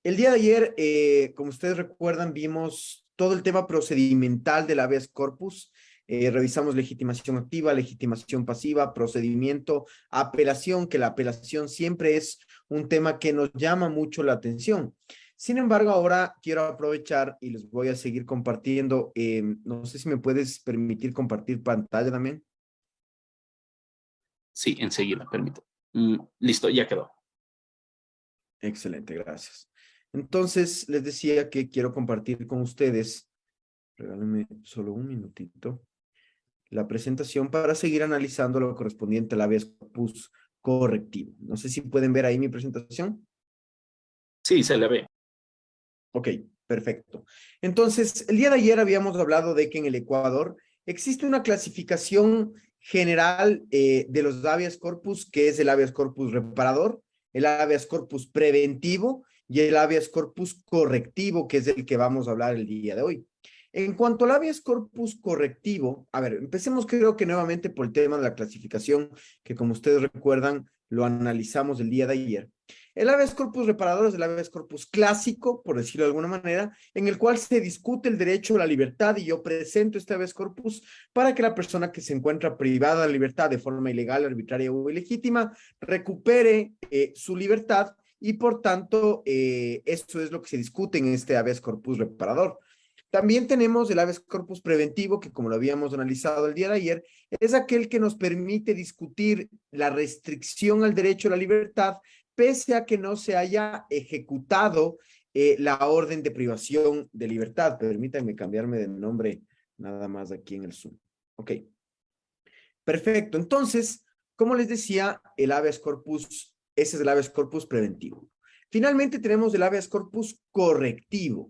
El día de ayer, como ustedes recuerdan, vimos todo el tema procedimental del habeas corpus. Revisamos legitimación activa, legitimación pasiva, procedimiento, apelación, que la apelación siempre es un tema que nos llama mucho la atención. Sin embargo, ahora quiero aprovechar y les voy a seguir compartiendo. No sé si me puedes permitir compartir pantalla también. Sí, enseguida, permito. Listo, ya quedó. Excelente, gracias. Entonces, les decía que quiero compartir con ustedes, regálenme solo un minutito, la presentación para seguir analizando lo correspondiente al habeas corpus correctivo. No sé si pueden ver ahí mi presentación. Sí, se le ve. Ok, perfecto. Entonces, el día de ayer habíamos hablado de que en el Ecuador existe una clasificación general de los habeas corpus, que es el habeas corpus reparador, el habeas corpus preventivo y el habeas corpus correctivo, que es el que vamos a hablar el día de hoy. En cuanto al habeas corpus correctivo, a ver, empecemos creo que nuevamente por el tema de la clasificación, que como ustedes recuerdan, lo analizamos el día de ayer. El habeas corpus reparador es el habeas corpus clásico, por decirlo de alguna manera, en el cual se discute el derecho a la libertad y yo presento este habeas corpus para que la persona que se encuentra privada de la libertad de forma ilegal, arbitraria o ilegítima recupere su libertad y por tanto eso es lo que se discute en este habeas corpus reparador. También tenemos el habeas corpus preventivo, que como lo habíamos analizado el día de ayer, es aquel que nos permite discutir la restricción al derecho a la libertad pese a que no se haya ejecutado la orden de privación de libertad. Permítanme cambiarme de nombre nada más aquí en el Zoom. Ok. Perfecto. Entonces, como les decía, el habeas corpus, ese es el habeas corpus preventivo. Finalmente tenemos el habeas corpus correctivo.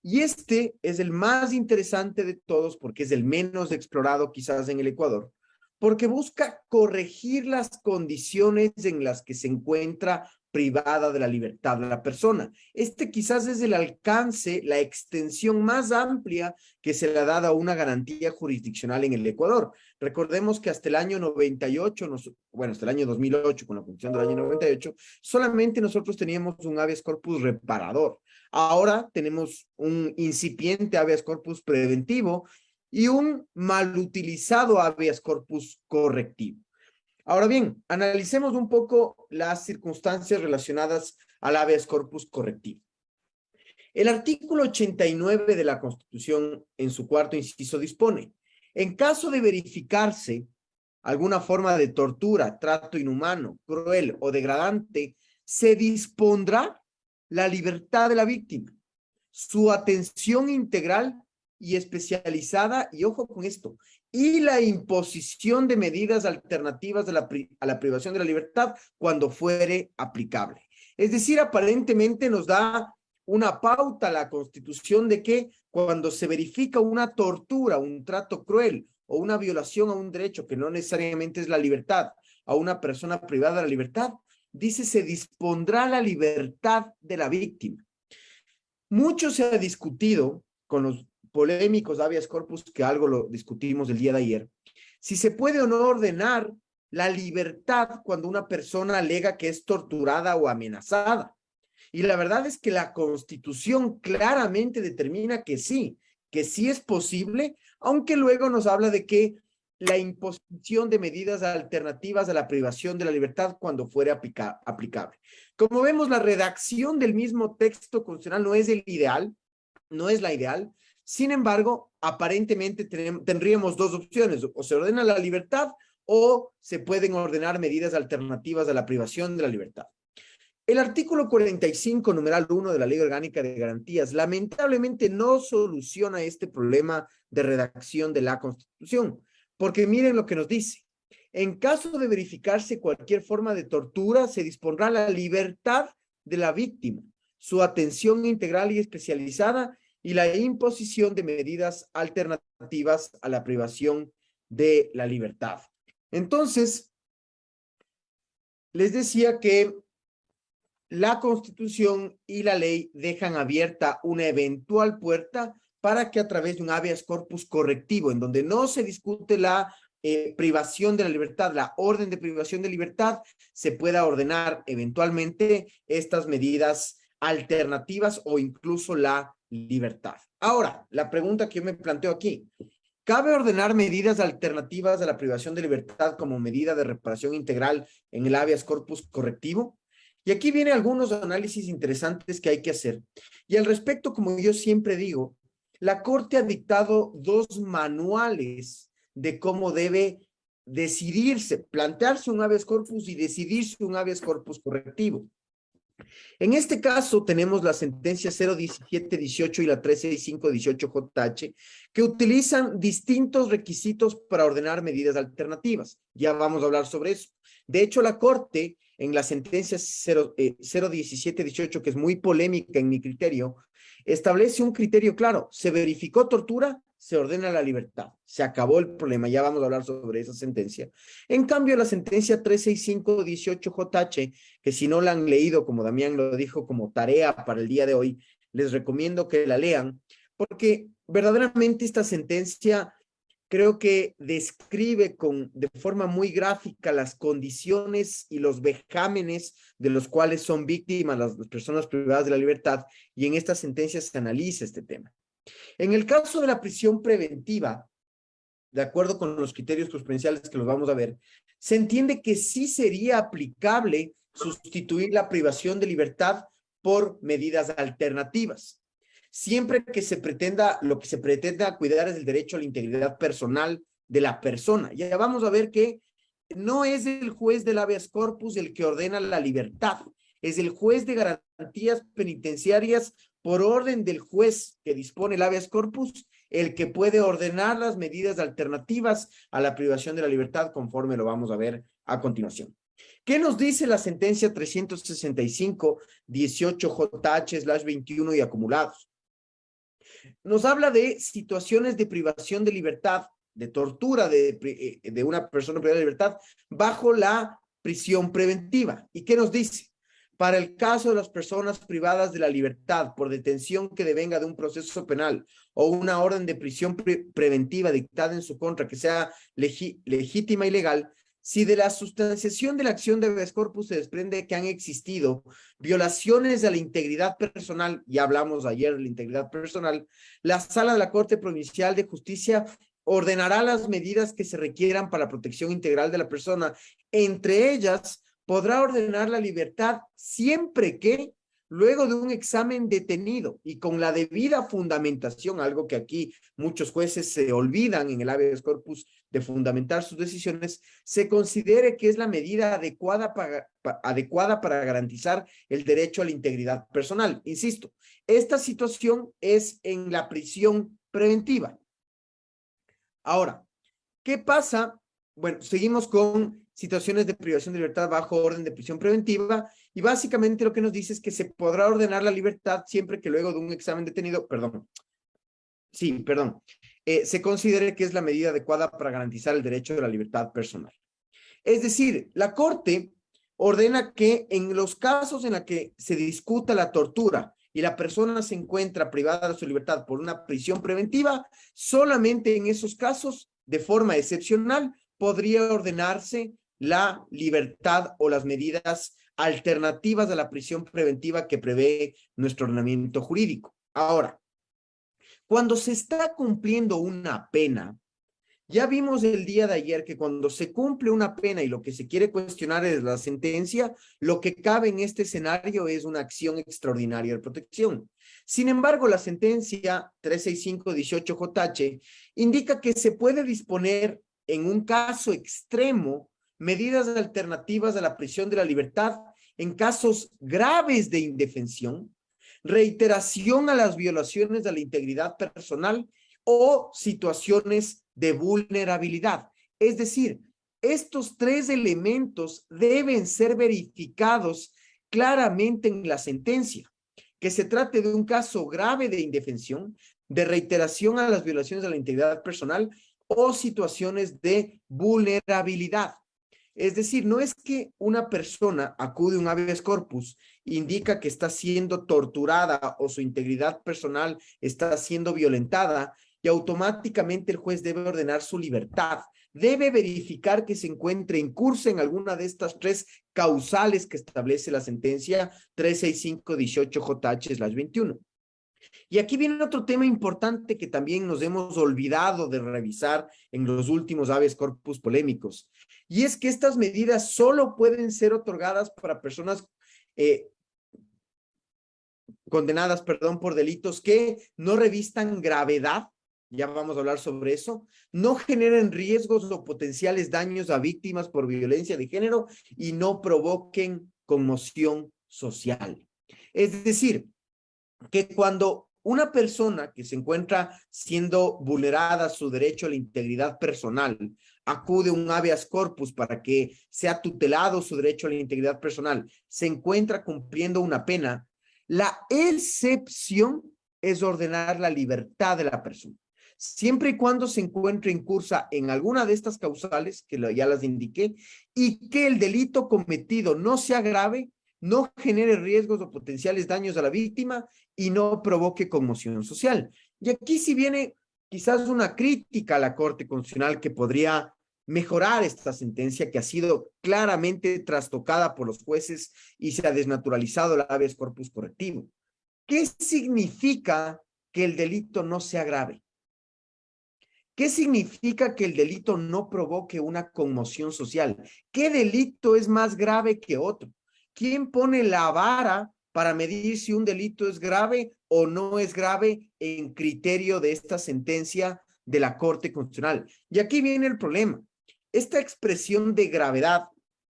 Y este es el más interesante de todos porque es el menos explorado quizás en el Ecuador, porque busca corregir las condiciones en las que se encuentra privada de la libertad de la persona. Este quizás es el alcance, la extensión más amplia que se le ha dado a una garantía jurisdiccional en el Ecuador. Recordemos que hasta el año 98, hasta el año 2008, con la función del año 98, solamente nosotros teníamos un habeas corpus reparador. Ahora tenemos un incipiente habeas corpus preventivo y un mal utilizado habeas corpus correctivo. Ahora bien, analicemos un poco las circunstancias relacionadas al habeas corpus correctivo. El artículo 89 de la Constitución, en su cuarto inciso, dispone: en caso de verificarse alguna forma de tortura, trato inhumano, cruel o degradante, se dispondrá la libertad de la víctima, su atención integral y especializada, y ojo con esto, y la imposición de medidas alternativas a la privación de la libertad cuando fuere aplicable. Es decir, aparentemente nos da una pauta a la Constitución de que cuando se verifica una tortura, un trato cruel o una violación a un derecho que no necesariamente es la libertad, a una persona privada de la libertad, dice se dispondrá la libertad de la víctima. Mucho se ha discutido con los polémicos habeas corpus, que algo lo discutimos el día de ayer, si se puede o no ordenar la libertad cuando una persona alega que es torturada o amenazada. Y la verdad es que la Constitución claramente determina que sí es posible, aunque luego nos habla de que la imposición de medidas alternativas a la privación de la libertad cuando fuere aplicable. Como vemos, la redacción del mismo texto constitucional no es el ideal, no es la ideal. Sin embargo, aparentemente tendríamos dos opciones: o se ordena la libertad o se pueden ordenar medidas alternativas a la privación de la libertad. El artículo 45, numeral 1 de la Ley Orgánica de Garantías, lamentablemente no soluciona este problema de redacción de la Constitución, porque miren lo que nos dice: en caso de verificarse cualquier forma de tortura, se dispondrá la libertad de la víctima, su atención integral y especializada y la imposición de medidas alternativas a la privación de la libertad. Entonces, les decía que la Constitución y la ley dejan abierta una eventual puerta para que a través de un habeas corpus correctivo, en donde no se discute la privación de la libertad, la orden de privación de libertad, se pueda ordenar eventualmente estas medidas alternativas o incluso la libertad. Ahora, la pregunta que yo me planteo aquí, ¿cabe ordenar medidas alternativas a la privación de libertad como medida de reparación integral en el habeas corpus correctivo? Y aquí vienen algunos análisis interesantes que hay que hacer. Y al respecto, como yo siempre digo, la Corte ha dictado dos manuales de cómo debe decidirse, plantearse un habeas corpus y decidirse un habeas corpus correctivo. En este caso tenemos la sentencia 01718 y la 36518JH que utilizan distintos requisitos para ordenar medidas alternativas. Ya vamos a hablar sobre eso. De hecho, la Corte en la sentencia 01718, que es muy polémica en mi criterio, establece un criterio claro. Se verificó tortura, se ordena la libertad. Se acabó el problema. Ya vamos a hablar sobre esa sentencia. En cambio, la sentencia 36518JH, que si no la han leído, como Damián lo dijo, como tarea para el día de hoy, les recomiendo que la lean, porque verdaderamente esta sentencia creo que describe de forma muy gráfica las condiciones y los vejámenes de los cuales son víctimas las personas privadas de la libertad, y en esta sentencia se analiza este tema. En el caso de la prisión preventiva, de acuerdo con los criterios jurisprudenciales que los vamos a ver, se entiende que sí sería aplicable sustituir la privación de libertad por medidas alternativas. Siempre que se pretenda, lo que se pretenda cuidar es el derecho a la integridad personal de la persona. Ya vamos a ver que no es el juez del habeas corpus el que ordena la libertad, es el juez de garantías penitenciarias por orden del juez que dispone el habeas corpus, el que puede ordenar las medidas alternativas a la privación de la libertad, conforme lo vamos a ver a continuación. ¿Qué nos dice la sentencia 365-18JH/21 y acumulados? Nos habla de situaciones de privación de libertad, de tortura de una persona privada de libertad bajo la prisión preventiva. ¿Y qué nos dice? Para el caso de las personas privadas de la libertad por detención que devenga de un proceso penal o una orden de prisión preventiva dictada en su contra que sea legítima y legal, si de la sustanciación de la acción de habeas corpus se desprende que han existido violaciones a la integridad personal, ya hablamos ayer de la integridad personal, la Sala de la Corte Provincial de Justicia ordenará las medidas que se requieran para la protección integral de la persona. Entre ellas, podrá ordenar la libertad siempre que, luego de un examen detenido y con la debida fundamentación, algo que aquí muchos jueces se olvidan en el habeas corpus de fundamentar sus decisiones, se considere que es la medida adecuada para garantizar el derecho a la integridad personal. Insisto, esta situación es en la prisión preventiva. Ahora, ¿qué pasa? Bueno, seguimos con situaciones de privación de libertad bajo orden de prisión preventiva, y básicamente lo que nos dice es que se podrá ordenar la libertad siempre que luego de un examen detenido, se considere que es la medida adecuada para garantizar el derecho de la libertad personal. Es decir, la Corte ordena que en los casos en los que se discuta la tortura y la persona se encuentra privada de su libertad por una prisión preventiva, solamente en esos casos, de forma excepcional, podría ordenarse la libertad o las medidas alternativas a la prisión preventiva que prevé nuestro ordenamiento jurídico. Ahora, cuando se está cumpliendo una pena, ya vimos el día de ayer que cuando se cumple una pena y lo que se quiere cuestionar es la sentencia, lo que cabe en este escenario es una acción extraordinaria de protección. Sin embargo, la sentencia 365-18JH indica que se puede disponer en un caso extremo medidas alternativas a la prisión de la libertad en casos graves de indefensión, reiteración a las violaciones a la integridad personal o situaciones de vulnerabilidad. Es decir, estos tres elementos deben ser verificados claramente en la sentencia, que se trate de un caso grave de indefensión, de reiteración a las violaciones a la integridad personal o situaciones de vulnerabilidad. Es decir, no es que una persona acude a un habeas corpus, indica que está siendo torturada o su integridad personal está siendo violentada y automáticamente el juez debe ordenar su libertad. debe verificar que se encuentre en curso en alguna de estas tres causales que establece la sentencia 365-18 JH/21. Y aquí viene otro tema importante que también nos hemos olvidado de revisar en los últimos habeas corpus polémicos. Y es que estas medidas solo pueden ser otorgadas para personas condenadas, perdón, por delitos que no revistan gravedad, ya vamos a hablar sobre eso, no generen riesgos o potenciales daños a víctimas por violencia de género y no provoquen conmoción social. Es decir, que cuando una persona que se encuentra siendo vulnerada su derecho a la integridad personal acude a un habeas corpus para que sea tutelado su derecho a la integridad personal, se encuentra cumpliendo una pena, la excepción es ordenar la libertad de la persona. Siempre y cuando se encuentre incursa en alguna de estas causales, que ya las indiqué, y que el delito cometido no sea grave, no genere riesgos o potenciales daños a la víctima y no provoque conmoción social. Y aquí sí viene quizás una crítica a la Corte Constitucional que podría mejorar esta sentencia que ha sido claramente trastocada por los jueces y se ha desnaturalizado el habeas corpus correctivo. ¿Qué significa que el delito no sea grave? ¿Qué significa que el delito no provoque una conmoción social? ¿Qué delito es más grave que otro? ¿Quién pone la vara para medir si un delito es grave o no es grave en criterio de esta sentencia de la Corte Constitucional? Y aquí viene el problema. Esta expresión de gravedad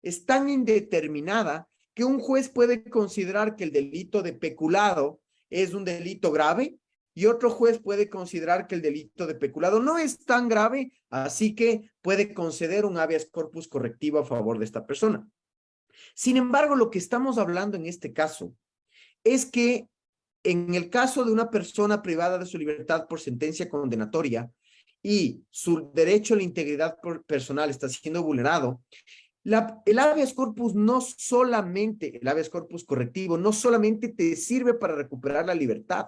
es tan indeterminada que un juez puede considerar que el delito de peculado es un delito grave y otro juez puede considerar que el delito de peculado no es tan grave, así que puede conceder un habeas corpus correctivo a favor de esta persona. Sin embargo, lo que estamos hablando en este caso es que en el caso de una persona privada de su libertad por sentencia condenatoria y su derecho a la integridad personal está siendo vulnerado, el habeas corpus no solamente, el habeas corpus correctivo no solamente te sirve para recuperar la libertad.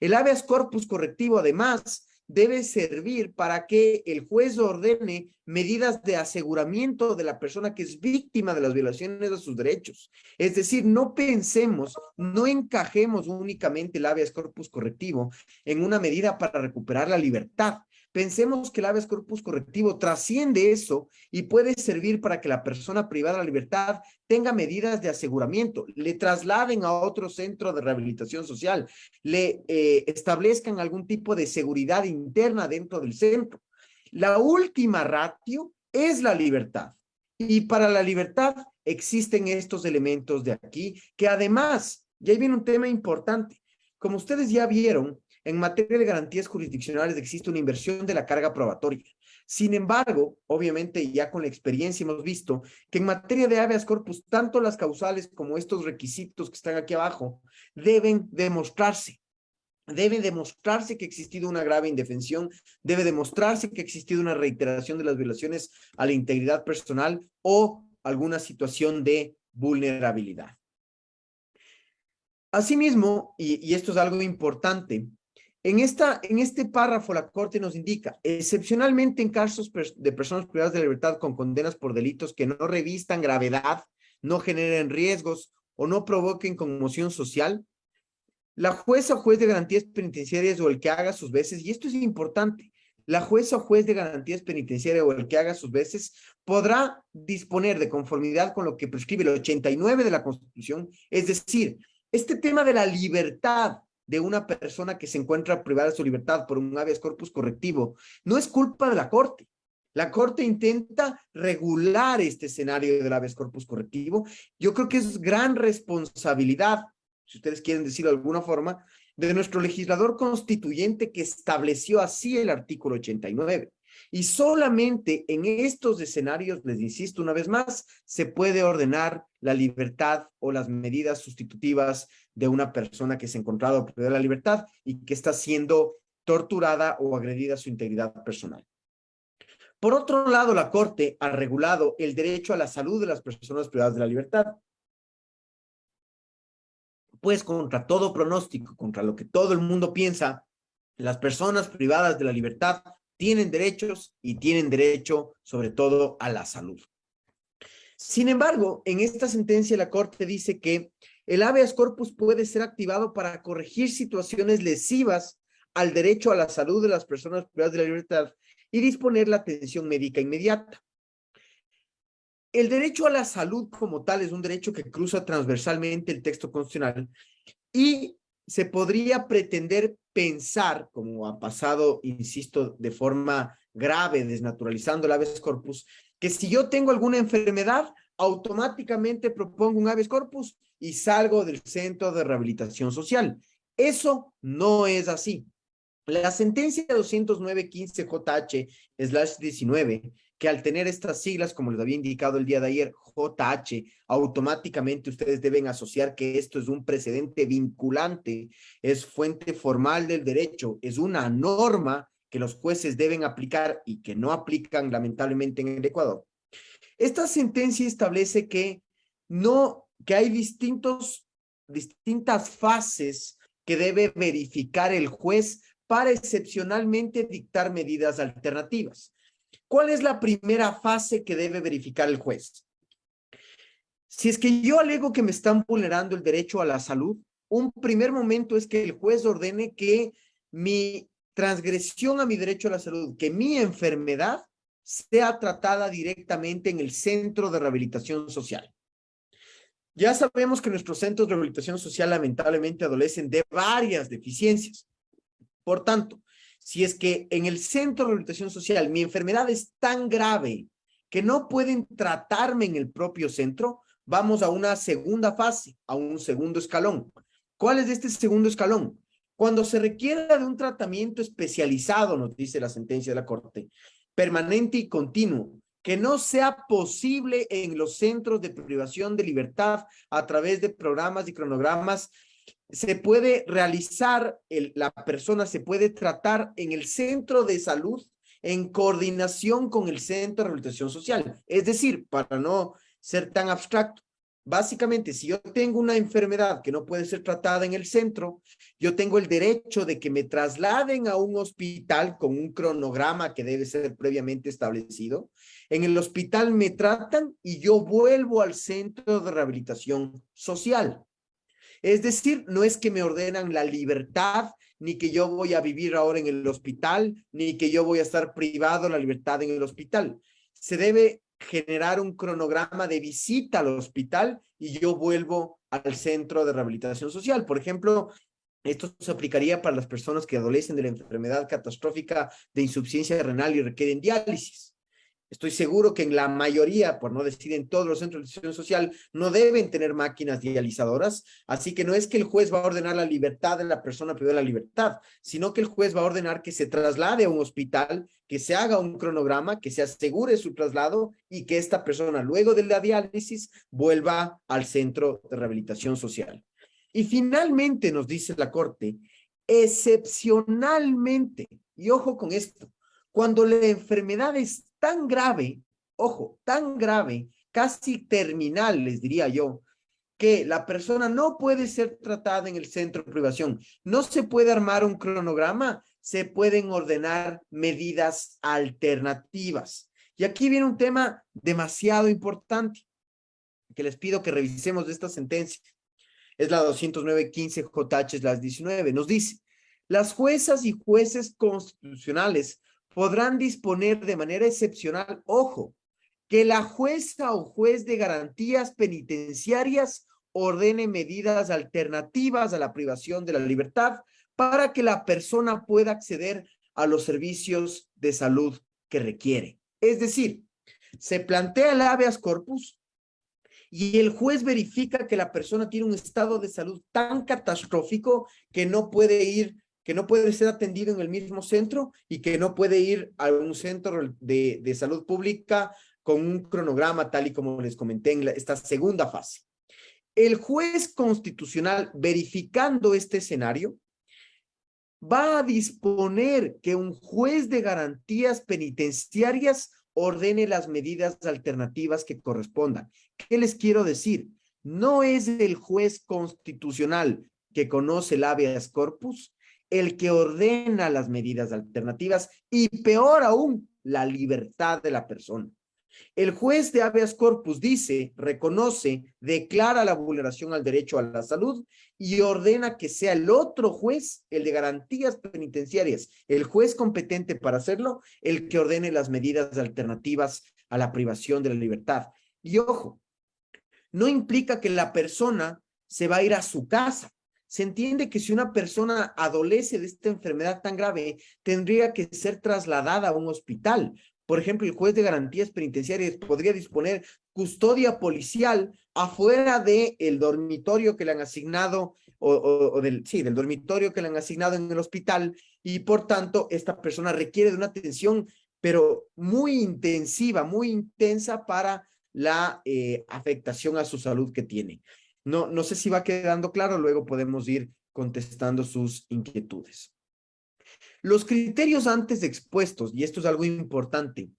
El habeas corpus correctivo, además, debe servir para que el juez ordene medidas de aseguramiento de la persona que es víctima de las violaciones de sus derechos. Es decir, no pensemos, no encajemos únicamente el habeas corpus correctivo en una medida para recuperar la libertad. Pensemos que el habeas corpus correctivo trasciende eso y puede servir para que la persona privada de la libertad tenga medidas de aseguramiento, le trasladen a otro centro de rehabilitación social, le establezcan algún tipo de seguridad interna dentro del centro. La última ratio es la libertad. Y para la libertad existen estos elementos de aquí, que además, y ahí viene un tema importante, como ustedes ya vieron, en materia de garantías jurisdiccionales existe una inversión de la carga probatoria. Sin embargo, obviamente ya con la experiencia hemos visto que en materia de habeas corpus, tanto las causales como estos requisitos que están aquí abajo deben demostrarse. Debe demostrarse que ha existido una grave indefensión, debe demostrarse que ha existido una reiteración de las violaciones a la integridad personal o alguna situación de vulnerabilidad. Asimismo, y esto es algo importante, en este párrafo la Corte nos indica, excepcionalmente en casos de personas privadas de libertad con condenas por delitos que no revistan gravedad, no generen riesgos o no provoquen conmoción social, la jueza o juez de garantías penitenciarias o el que haga sus veces, y esto es importante, la jueza o juez de garantías penitenciarias o el que haga sus veces podrá disponer de conformidad con lo que prescribe el 89 de la Constitución, es decir, este tema de la libertad de una persona que se encuentra privada de su libertad por un habeas corpus correctivo no es culpa de la Corte. La Corte intenta regular este escenario del habeas corpus correctivo. Yo creo que es gran responsabilidad, si ustedes quieren decirlo de alguna forma, de nuestro legislador constituyente que estableció así el artículo 89. Y solamente en estos escenarios, les insisto una vez más, se puede ordenar la libertad o las medidas sustitutivas de una persona que se ha encontrado privada de la libertad y que está siendo torturada o agredida a su integridad personal. Por otro lado, la Corte ha regulado el derecho a la salud de las personas privadas de la libertad. Pues contra todo pronóstico, contra lo que todo el mundo piensa, las personas privadas de la libertad tienen derechos y tienen derecho sobre todo a la salud. Sin embargo, en esta sentencia la Corte dice que el habeas corpus puede ser activado para corregir situaciones lesivas al derecho a la salud de las personas privadas de la libertad y disponer la atención médica inmediata. El derecho a la salud como tal es un derecho que cruza transversalmente el texto constitucional y se podría pretender pensar, como ha pasado, insisto, de forma grave, desnaturalizando el habeas corpus, que si yo tengo alguna enfermedad, automáticamente propongo un habeas corpus y salgo del centro de rehabilitación social. Eso no es así. La sentencia 209-15-JH/19, que al tener estas siglas, como les había indicado el día de ayer, JH, automáticamente ustedes deben asociar que esto es un precedente vinculante, es fuente formal del derecho, es una norma que los jueces deben aplicar y que no aplican lamentablemente en el Ecuador. Esta sentencia establece que hay distintas fases que debe verificar el juez para excepcionalmente dictar medidas alternativas. ¿Cuál es la primera fase que debe verificar el juez? Si es que yo alego que me están vulnerando el derecho a la salud, un primer momento es que el juez ordene que mi transgresión a mi derecho a la salud, que mi enfermedad sea tratada directamente en el centro de rehabilitación social. Ya sabemos que nuestros centros de rehabilitación social lamentablemente adolecen de varias deficiencias. Por tanto, si es que en el centro de rehabilitación social mi enfermedad es tan grave que no pueden tratarme en el propio centro, vamos a una segunda fase, a un segundo escalón. ¿Cuál es este segundo escalón? Cuando se requiera de un tratamiento especializado, nos dice la sentencia de la Corte, permanente y continuo, que no sea posible en los centros de privación de libertad a través de programas y cronogramas, se puede realizar, la persona se puede tratar en el centro de salud en coordinación con el centro de rehabilitación social. Es decir, para no ser tan abstracto, básicamente, si yo tengo una enfermedad que no puede ser tratada en el centro, yo tengo el derecho de que me trasladen a un hospital con un cronograma que debe ser previamente establecido. En el hospital me tratan y yo vuelvo al centro de rehabilitación social. Es decir, no es que me ordenan la libertad, ni que yo voy a vivir ahora en el hospital, ni que yo voy a estar privado de la libertad en el hospital. Se debe generar un cronograma de visita al hospital y yo vuelvo al centro de rehabilitación social. Por ejemplo, esto se aplicaría para las personas que adolecen de la enfermedad catastrófica de insuficiencia renal y requieren diálisis. Estoy seguro que en la mayoría, por no decir en todos los centros de atención social, no deben tener máquinas dializadoras, así que no es que el juez va a ordenar la libertad de la persona privada de la libertad, sino que el juez va a ordenar que se traslade a un hospital, que se haga un cronograma, que se asegure su traslado y que esta persona, luego de la diálisis, vuelva al centro de rehabilitación social. Y finalmente nos dice la Corte, excepcionalmente, y ojo con esto, cuando la enfermedad es tan grave, ojo, tan grave, casi terminal, les diría yo, que la persona no puede ser tratada en el centro de privación, no se puede armar un cronograma, se pueden ordenar medidas alternativas. Y aquí viene un tema demasiado importante que les pido que revisemos de esta sentencia. Es la 209-15-JH/19. Nos dice, las juezas y jueces constitucionales podrán disponer de manera excepcional, ojo, que la jueza o juez de garantías penitenciarias ordene medidas alternativas a la privación de la libertad para que la persona pueda acceder a los servicios de salud que requiere. Es decir, se plantea el habeas corpus y el juez verifica que la persona tiene un estado de salud tan catastrófico que no puede ser atendido en el mismo centro y que no puede ir a un centro de salud pública con un cronograma tal y como les comenté en esta segunda fase. El juez constitucional, verificando este escenario, va a disponer que un juez de garantías penitenciarias ordene las medidas alternativas que correspondan. ¿Qué les quiero decir? No es el juez constitucional que conoce el habeas corpus el que ordena las medidas alternativas y peor aún, la libertad de la persona. El juez de habeas corpus dice, reconoce, declara la vulneración al derecho a la salud y ordena que sea el otro juez, el de garantías penitenciarias, el juez competente para hacerlo, el que ordene las medidas alternativas a la privación de la libertad. Y ojo, no implica que la persona se va a ir a su casa. Se entiende que si una persona adolece de esta enfermedad tan grave, tendría que ser trasladada a un hospital. Por ejemplo, el juez de garantías penitenciarias podría disponer custodia policial afuera del dormitorio que le han asignado, del dormitorio que le han asignado en el hospital, y por tanto, esta persona requiere de una atención, pero muy intensiva, muy intensa para la afectación a su salud que tiene. No sé si va quedando claro, luego podemos ir contestando sus inquietudes. Los criterios antes expuestos, y esto es algo importante,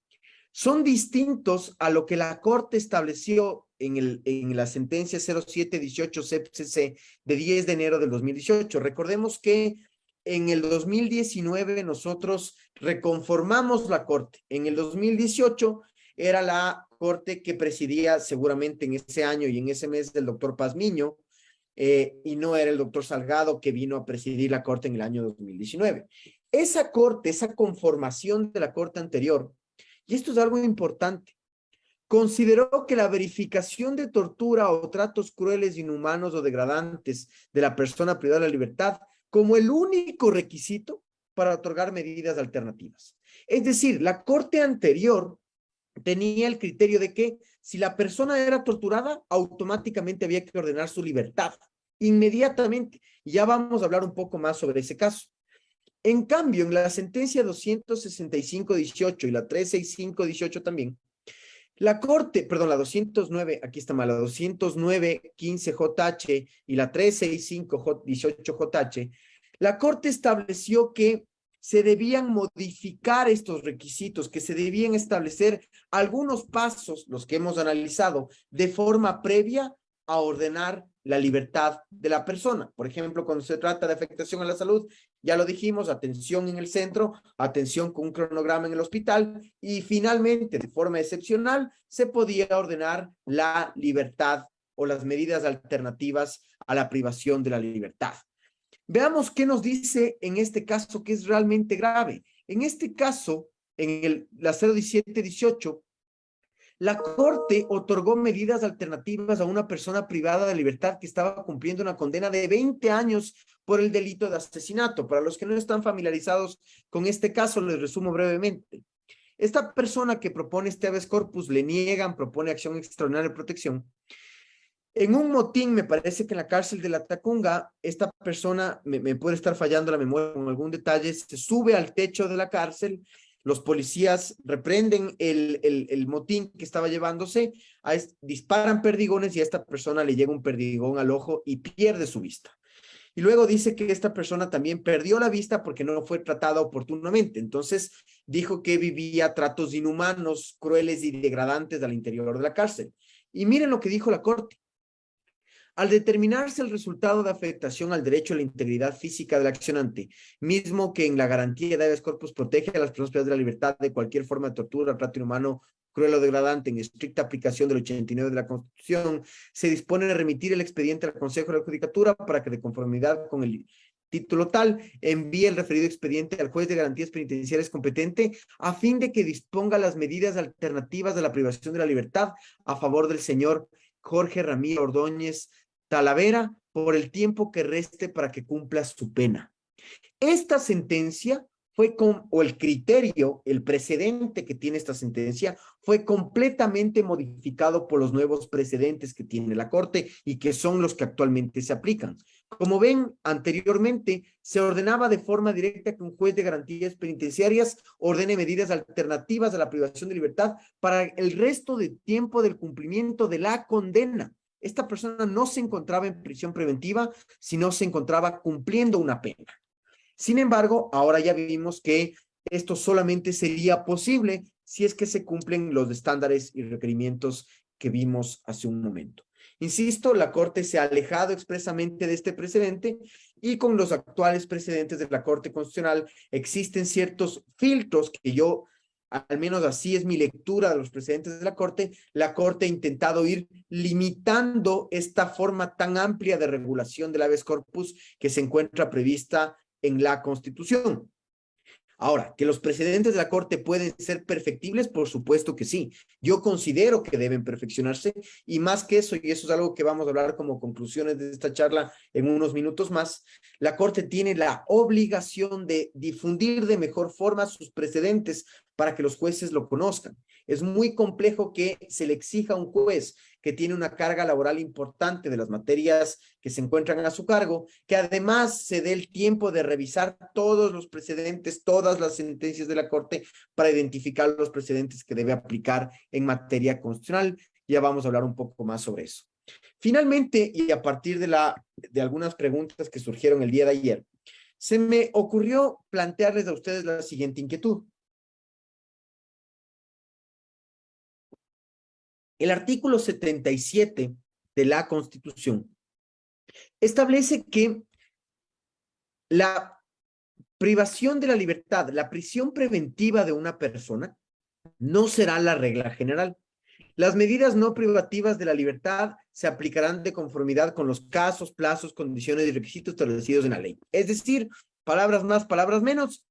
son distintos a lo que la Corte estableció en la sentencia 0718 CPCC de 10 de enero del 2018. Recordemos que en el 2019 nosotros reconformamos la Corte. En el 2018 era la Corte que presidía seguramente en ese año y en ese mes el doctor Pazmiño, y no era el doctor Salgado que vino a presidir la Corte en el año 2019. Esa Corte, esa conformación de la Corte anterior, y esto es algo importante, consideró que la verificación de tortura o tratos crueles, inhumanos o degradantes de la persona privada de la libertad como el único requisito para otorgar medidas alternativas. Es decir, la Corte anterior tenía el criterio de que si la persona era torturada, automáticamente había que ordenar su libertad, inmediatamente. Y ya vamos a hablar un poco más sobre ese caso. En cambio, en la sentencia 265-18 y la 365-18 también, la Corte, perdón, la 209, aquí está mal, la 209-15 JH y la 365-18 JH, la Corte estableció que se debían modificar estos requisitos, que se debían establecer algunos pasos, los que hemos analizado, de forma previa a ordenar la libertad de la persona. Por ejemplo, cuando se trata de afectación a la salud, ya lo dijimos, atención en el centro, atención con un cronograma en el hospital, y finalmente, de forma excepcional, se podía ordenar la libertad o las medidas alternativas a la privación de la libertad. Veamos qué nos dice en este caso que es realmente grave. En este caso, en la 01718, la Corte otorgó medidas alternativas a una persona privada de libertad que estaba cumpliendo una condena de 20 años por el delito de asesinato. Para los que no están familiarizados con este caso, les resumo brevemente. Esta persona que propone este habeas corpus le niegan, propone acción extraordinaria de protección. En un motín, me parece que en la cárcel de la Tacunga, esta persona, me puede estar fallando la memoria con algún detalle, se sube al techo de la cárcel, los policías reprenden el motín que estaba llevándose, disparan perdigones y a esta persona le llega un perdigón al ojo y pierde su vista. Y luego dice que esta persona también perdió la vista porque no fue tratada oportunamente. Entonces dijo que vivía tratos inhumanos, crueles y degradantes al interior de la cárcel. Y miren lo que dijo la Corte. Al determinarse el resultado de afectación al derecho a la integridad física del accionante, mismo que en la garantía de habeas corpus protege a las personas privadas de la libertad de cualquier forma de tortura, trato inhumano, cruel o degradante, en estricta aplicación del 89 de la Constitución, se dispone de remitir el expediente al Consejo de la Judicatura para que, de conformidad con el título tal, envíe el referido expediente al juez de garantías penitenciarias competente a fin de que disponga las medidas alternativas de la privación de la libertad a favor del señor Jorge Ramírez Ordóñez Talavera por el tiempo que reste para que cumpla su pena. Esta sentencia fue o el criterio, el precedente que tiene esta sentencia fue completamente modificado por los nuevos precedentes que tiene la Corte y que son los que actualmente se aplican. Como ven, anteriormente se ordenaba de forma directa que un juez de garantías penitenciarias ordene medidas alternativas a la privación de libertad para el resto de tiempo del cumplimiento de la condena. Esta persona no se encontraba en prisión preventiva, sino se encontraba cumpliendo una pena. Sin embargo, ahora ya vimos que esto solamente sería posible si es que se cumplen los estándares y requerimientos que vimos hace un momento. Insisto, la Corte se ha alejado expresamente de este precedente y con los actuales precedentes de la Corte Constitucional existen ciertos filtros que yo, al menos así es mi lectura de los precedentes de la Corte ha intentado ir limitando esta forma tan amplia de regulación del habeas corpus que se encuentra prevista en la Constitución. Ahora, ¿que los precedentes de la Corte pueden ser perfectibles? Por supuesto que sí. Yo considero que deben perfeccionarse y más que eso, y eso es algo que vamos a hablar como conclusiones de esta charla en unos minutos más, la Corte tiene la obligación de difundir de mejor forma sus precedentes para que los jueces lo conozcan. Es muy complejo que se le exija a un juez que tiene una carga laboral importante de las materias que se encuentran a su cargo, que además se dé el tiempo de revisar todos los precedentes, todas las sentencias de la Corte para identificar los precedentes que debe aplicar en materia constitucional. Ya vamos a hablar un poco más sobre eso. Finalmente, y a partir de algunas preguntas que surgieron el día de ayer, se me ocurrió plantearles a ustedes la siguiente inquietud. El artículo 77 de la Constitución establece que la privación de la libertad, la prisión preventiva de una persona, no será la regla general. Las medidas no privativas de la libertad se aplicarán de conformidad con los casos, plazos, condiciones y requisitos establecidos en la ley. Es decir, palabras más, palabras menos,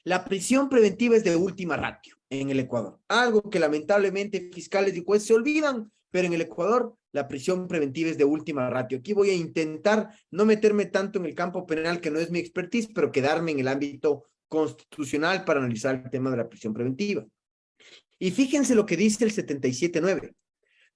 la prisión preventiva es de última ratio en el Ecuador. Algo que lamentablemente fiscales y jueces se olvidan, pero en el Ecuador la prisión preventiva es de última ratio. Aquí voy a intentar no meterme tanto en el campo penal, que no es mi expertise, pero quedarme en el ámbito constitucional para analizar el tema de la prisión preventiva. Y fíjense lo que dice el 77.9.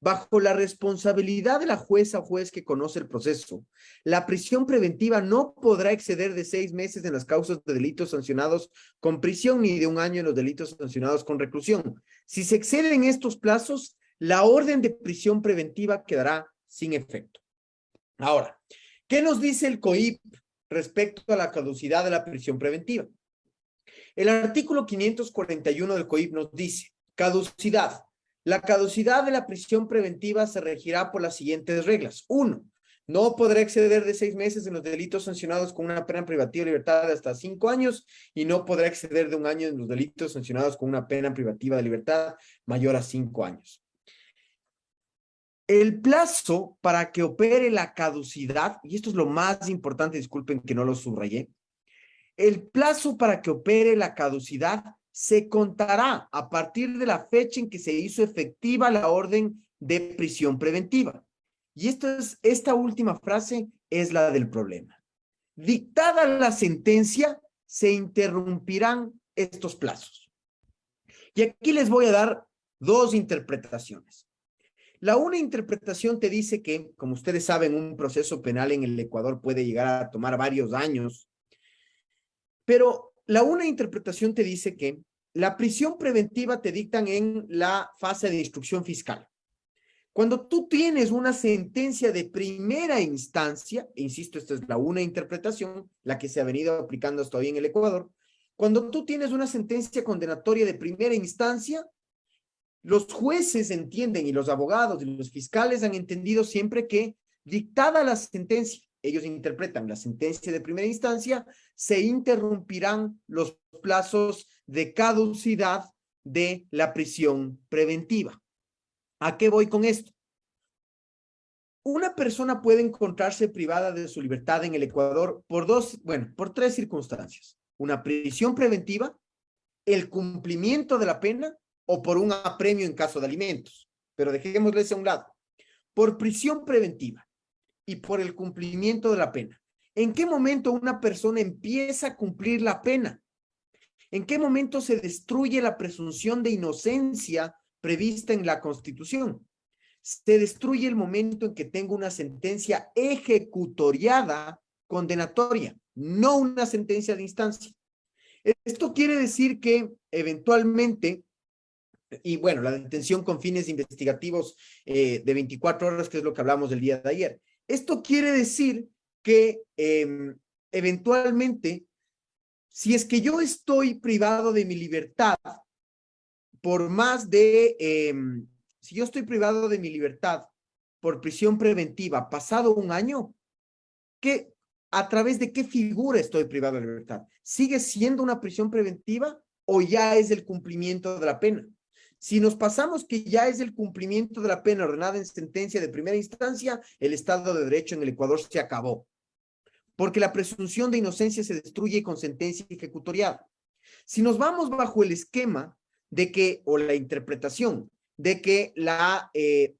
Bajo la responsabilidad de la jueza o juez que conoce el proceso, la prisión preventiva no podrá exceder de 6 meses en las causas de delitos sancionados con prisión ni de 1 año en los delitos sancionados con reclusión. Si se exceden estos plazos, la orden de prisión preventiva quedará sin efecto. Ahora, ¿qué nos dice el COIP respecto a la caducidad de la prisión preventiva? El artículo 541 del COIP nos dice, caducidad. La caducidad de la prisión preventiva se regirá por las siguientes reglas. 1. No podrá exceder de 6 meses en los delitos sancionados con una pena privativa de libertad de hasta 5 años y no podrá exceder de 1 año en los delitos sancionados con una pena privativa de libertad mayor a 5 años. El plazo para que opere la caducidad, y esto es lo más importante, disculpen que no lo subrayé, el plazo para que opere la caducidad se contará a partir de la fecha en que se hizo efectiva la orden de prisión preventiva. Y esta última frase es la del problema. Dictada la sentencia, se interrumpirán estos plazos. Y aquí les voy a dar 2 interpretaciones. La una interpretación te dice que, como ustedes saben, un proceso penal en el Ecuador puede llegar a tomar varios años, pero la una interpretación te dice que la prisión preventiva te dictan en la fase de instrucción fiscal. Cuando tú tienes una sentencia de primera instancia, insisto, esta es la una interpretación, la que se ha venido aplicando hasta hoy en el Ecuador, cuando tú tienes una sentencia condenatoria de primera instancia, los jueces entienden y los abogados y los fiscales han entendido siempre que dictada la sentencia, ellos interpretan la sentencia de primera instancia, se interrumpirán los plazos de caducidad de la prisión preventiva. ¿A qué voy con esto? Una persona puede encontrarse privada de su libertad en el Ecuador por por 3 circunstancias. Una prisión preventiva, el cumplimiento de la pena o por un apremio en caso de alimentos. Pero dejémosles a un lado. Por prisión preventiva y por el cumplimiento de la pena. ¿En qué momento una persona empieza a cumplir la pena? ¿En qué momento se destruye la presunción de inocencia prevista en la Constitución? Se destruye el momento en que tengo una sentencia ejecutoriada condenatoria, no una sentencia de instancia. Esto quiere decir que eventualmente, y bueno, la detención con fines investigativos de 24 horas, que es lo que hablamos del día de ayer. Esto quiere decir que eventualmente, si es que yo estoy privado de mi libertad por más de, si yo estoy privado de mi libertad por prisión preventiva pasado 1 año, ¿A través de qué figura estoy privado de libertad? ¿Sigue siendo una prisión preventiva o ya es el cumplimiento de la pena? Si nos pasamos que ya es el cumplimiento de la pena ordenada en sentencia de primera instancia, el Estado de Derecho en el Ecuador se acabó, porque la presunción de inocencia se destruye con sentencia ejecutoriada. Si nos vamos bajo el esquema de que, o la interpretación, de que la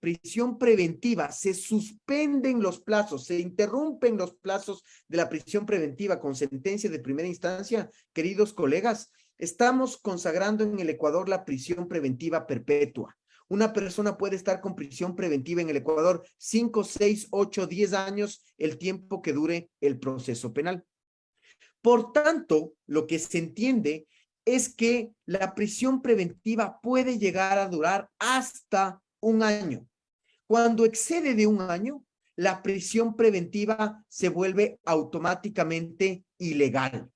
prisión preventiva se suspenden los plazos, se interrumpen los plazos de la prisión preventiva con sentencia de primera instancia, queridos colegas, estamos consagrando en el Ecuador la prisión preventiva perpetua. Una persona puede estar con prisión preventiva en el Ecuador 5, 6, 8, 10 años, el tiempo que dure el proceso penal. Por tanto, lo que se entiende es que la prisión preventiva puede llegar a durar hasta un año. Cuando excede de un año, la prisión preventiva se vuelve automáticamente ilegal.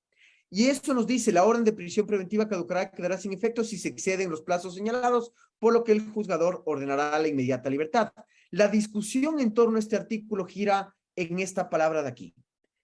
Y esto nos dice, la orden de prisión preventiva caducará, quedará sin efecto si se exceden los plazos señalados, por lo que el juzgador ordenará la inmediata libertad. La discusión en torno a este artículo gira en esta palabra de aquí.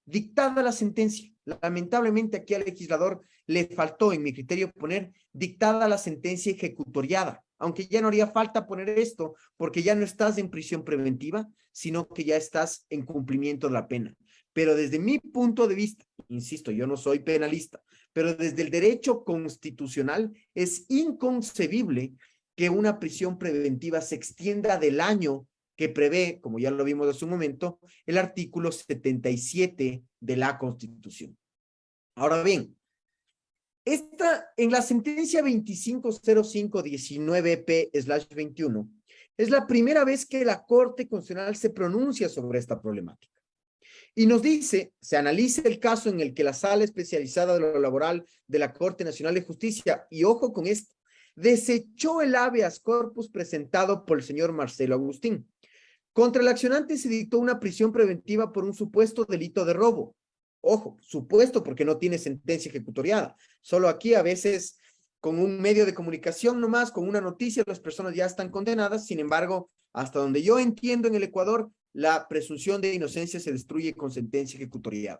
Dictada la sentencia. Lamentablemente aquí al legislador le faltó, en mi criterio, poner dictada la sentencia ejecutoriada, aunque ya no haría falta poner esto, porque ya no estás en prisión preventiva, sino que ya estás en cumplimiento de la pena. Pero desde mi punto de vista, insisto, yo no soy penalista, pero desde el derecho constitucional es inconcebible que una prisión preventiva se extienda del año que prevé, como ya lo vimos hace un momento, el artículo 77 de la Constitución. Ahora bien, en la sentencia 2505-19P/21, es la primera vez que la Corte Constitucional se pronuncia sobre esta problemática. Y nos dice, se analiza el caso en el que la Sala Especializada de lo Laboral de la Corte Nacional de Justicia, y ojo con esto, desechó el habeas corpus presentado por el señor Marcelo Agustín. Contra el accionante se dictó una prisión preventiva por un supuesto delito de robo. Ojo, supuesto porque no tiene sentencia ejecutoriada. Solo aquí a veces con un medio de comunicación nomás, con una noticia, las personas ya están condenadas. Sin embargo, hasta donde yo entiendo en el Ecuador, la presunción de inocencia se destruye con sentencia ejecutoriada.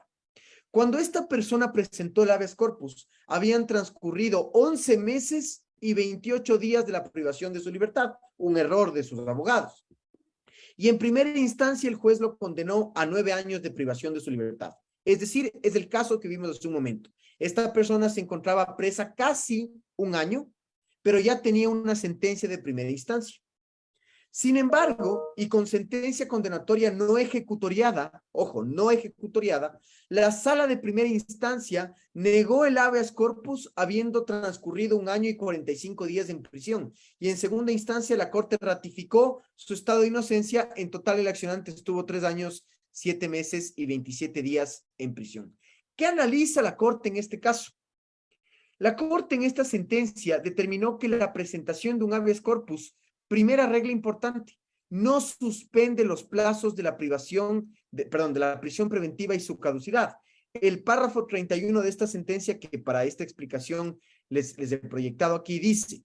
Cuando esta persona presentó el habeas corpus, habían transcurrido 11 meses y 28 días de la privación de su libertad, un error de sus abogados. Y en primera instancia el juez lo condenó a 9 años de privación de su libertad. Es decir, es el caso que vimos hace un momento. Esta persona se encontraba presa casi un año, pero ya tenía una sentencia de primera instancia. Sin embargo, y con sentencia condenatoria no ejecutoriada, ojo, no ejecutoriada, la Sala de primera instancia negó el habeas corpus habiendo transcurrido 1 año y 45 días en prisión. Y en segunda instancia la Corte ratificó su estado de inocencia. En total el accionante estuvo 3 años, 7 meses y 27 días en prisión. ¿Qué analiza la Corte en este caso? La Corte en esta sentencia determinó que la presentación de un habeas corpus, primera regla importante, no suspende los plazos de la privación, de la prisión preventiva y su caducidad. El párrafo 31 de esta sentencia, que para esta explicación les he proyectado aquí, dice: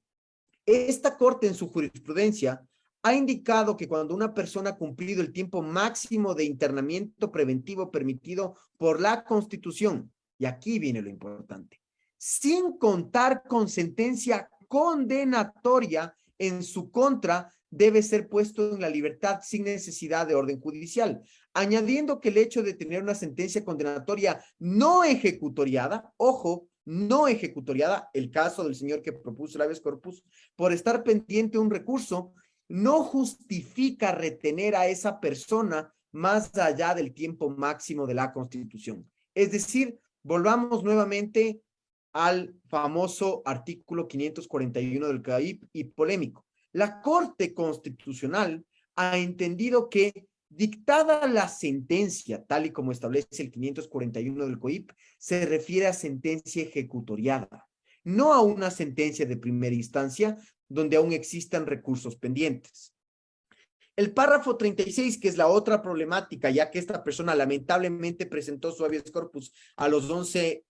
esta Corte en su jurisprudencia ha indicado que cuando una persona ha cumplido el tiempo máximo de internamiento preventivo permitido por la Constitución, y aquí viene lo importante, sin contar con sentencia condenatoria en su contra, debe ser puesto en la libertad sin necesidad de orden judicial, añadiendo que el hecho de tener una sentencia condenatoria no ejecutoriada, ojo, no ejecutoriada, el caso del señor que propuso el habeas corpus, por estar pendiente de un recurso, no justifica retener a esa persona más allá del tiempo máximo de la Constitución. Es decir, volvamos nuevamente al famoso artículo 541 del COIP y polémico. La Corte Constitucional ha entendido que, dictada la sentencia, tal y como establece el 541 del COIP, se refiere a sentencia ejecutoriada, no a una sentencia de primera instancia donde aún existan recursos pendientes. El párrafo 36, que es la otra problemática, ya que esta persona lamentablemente presentó su habeas corpus a los 11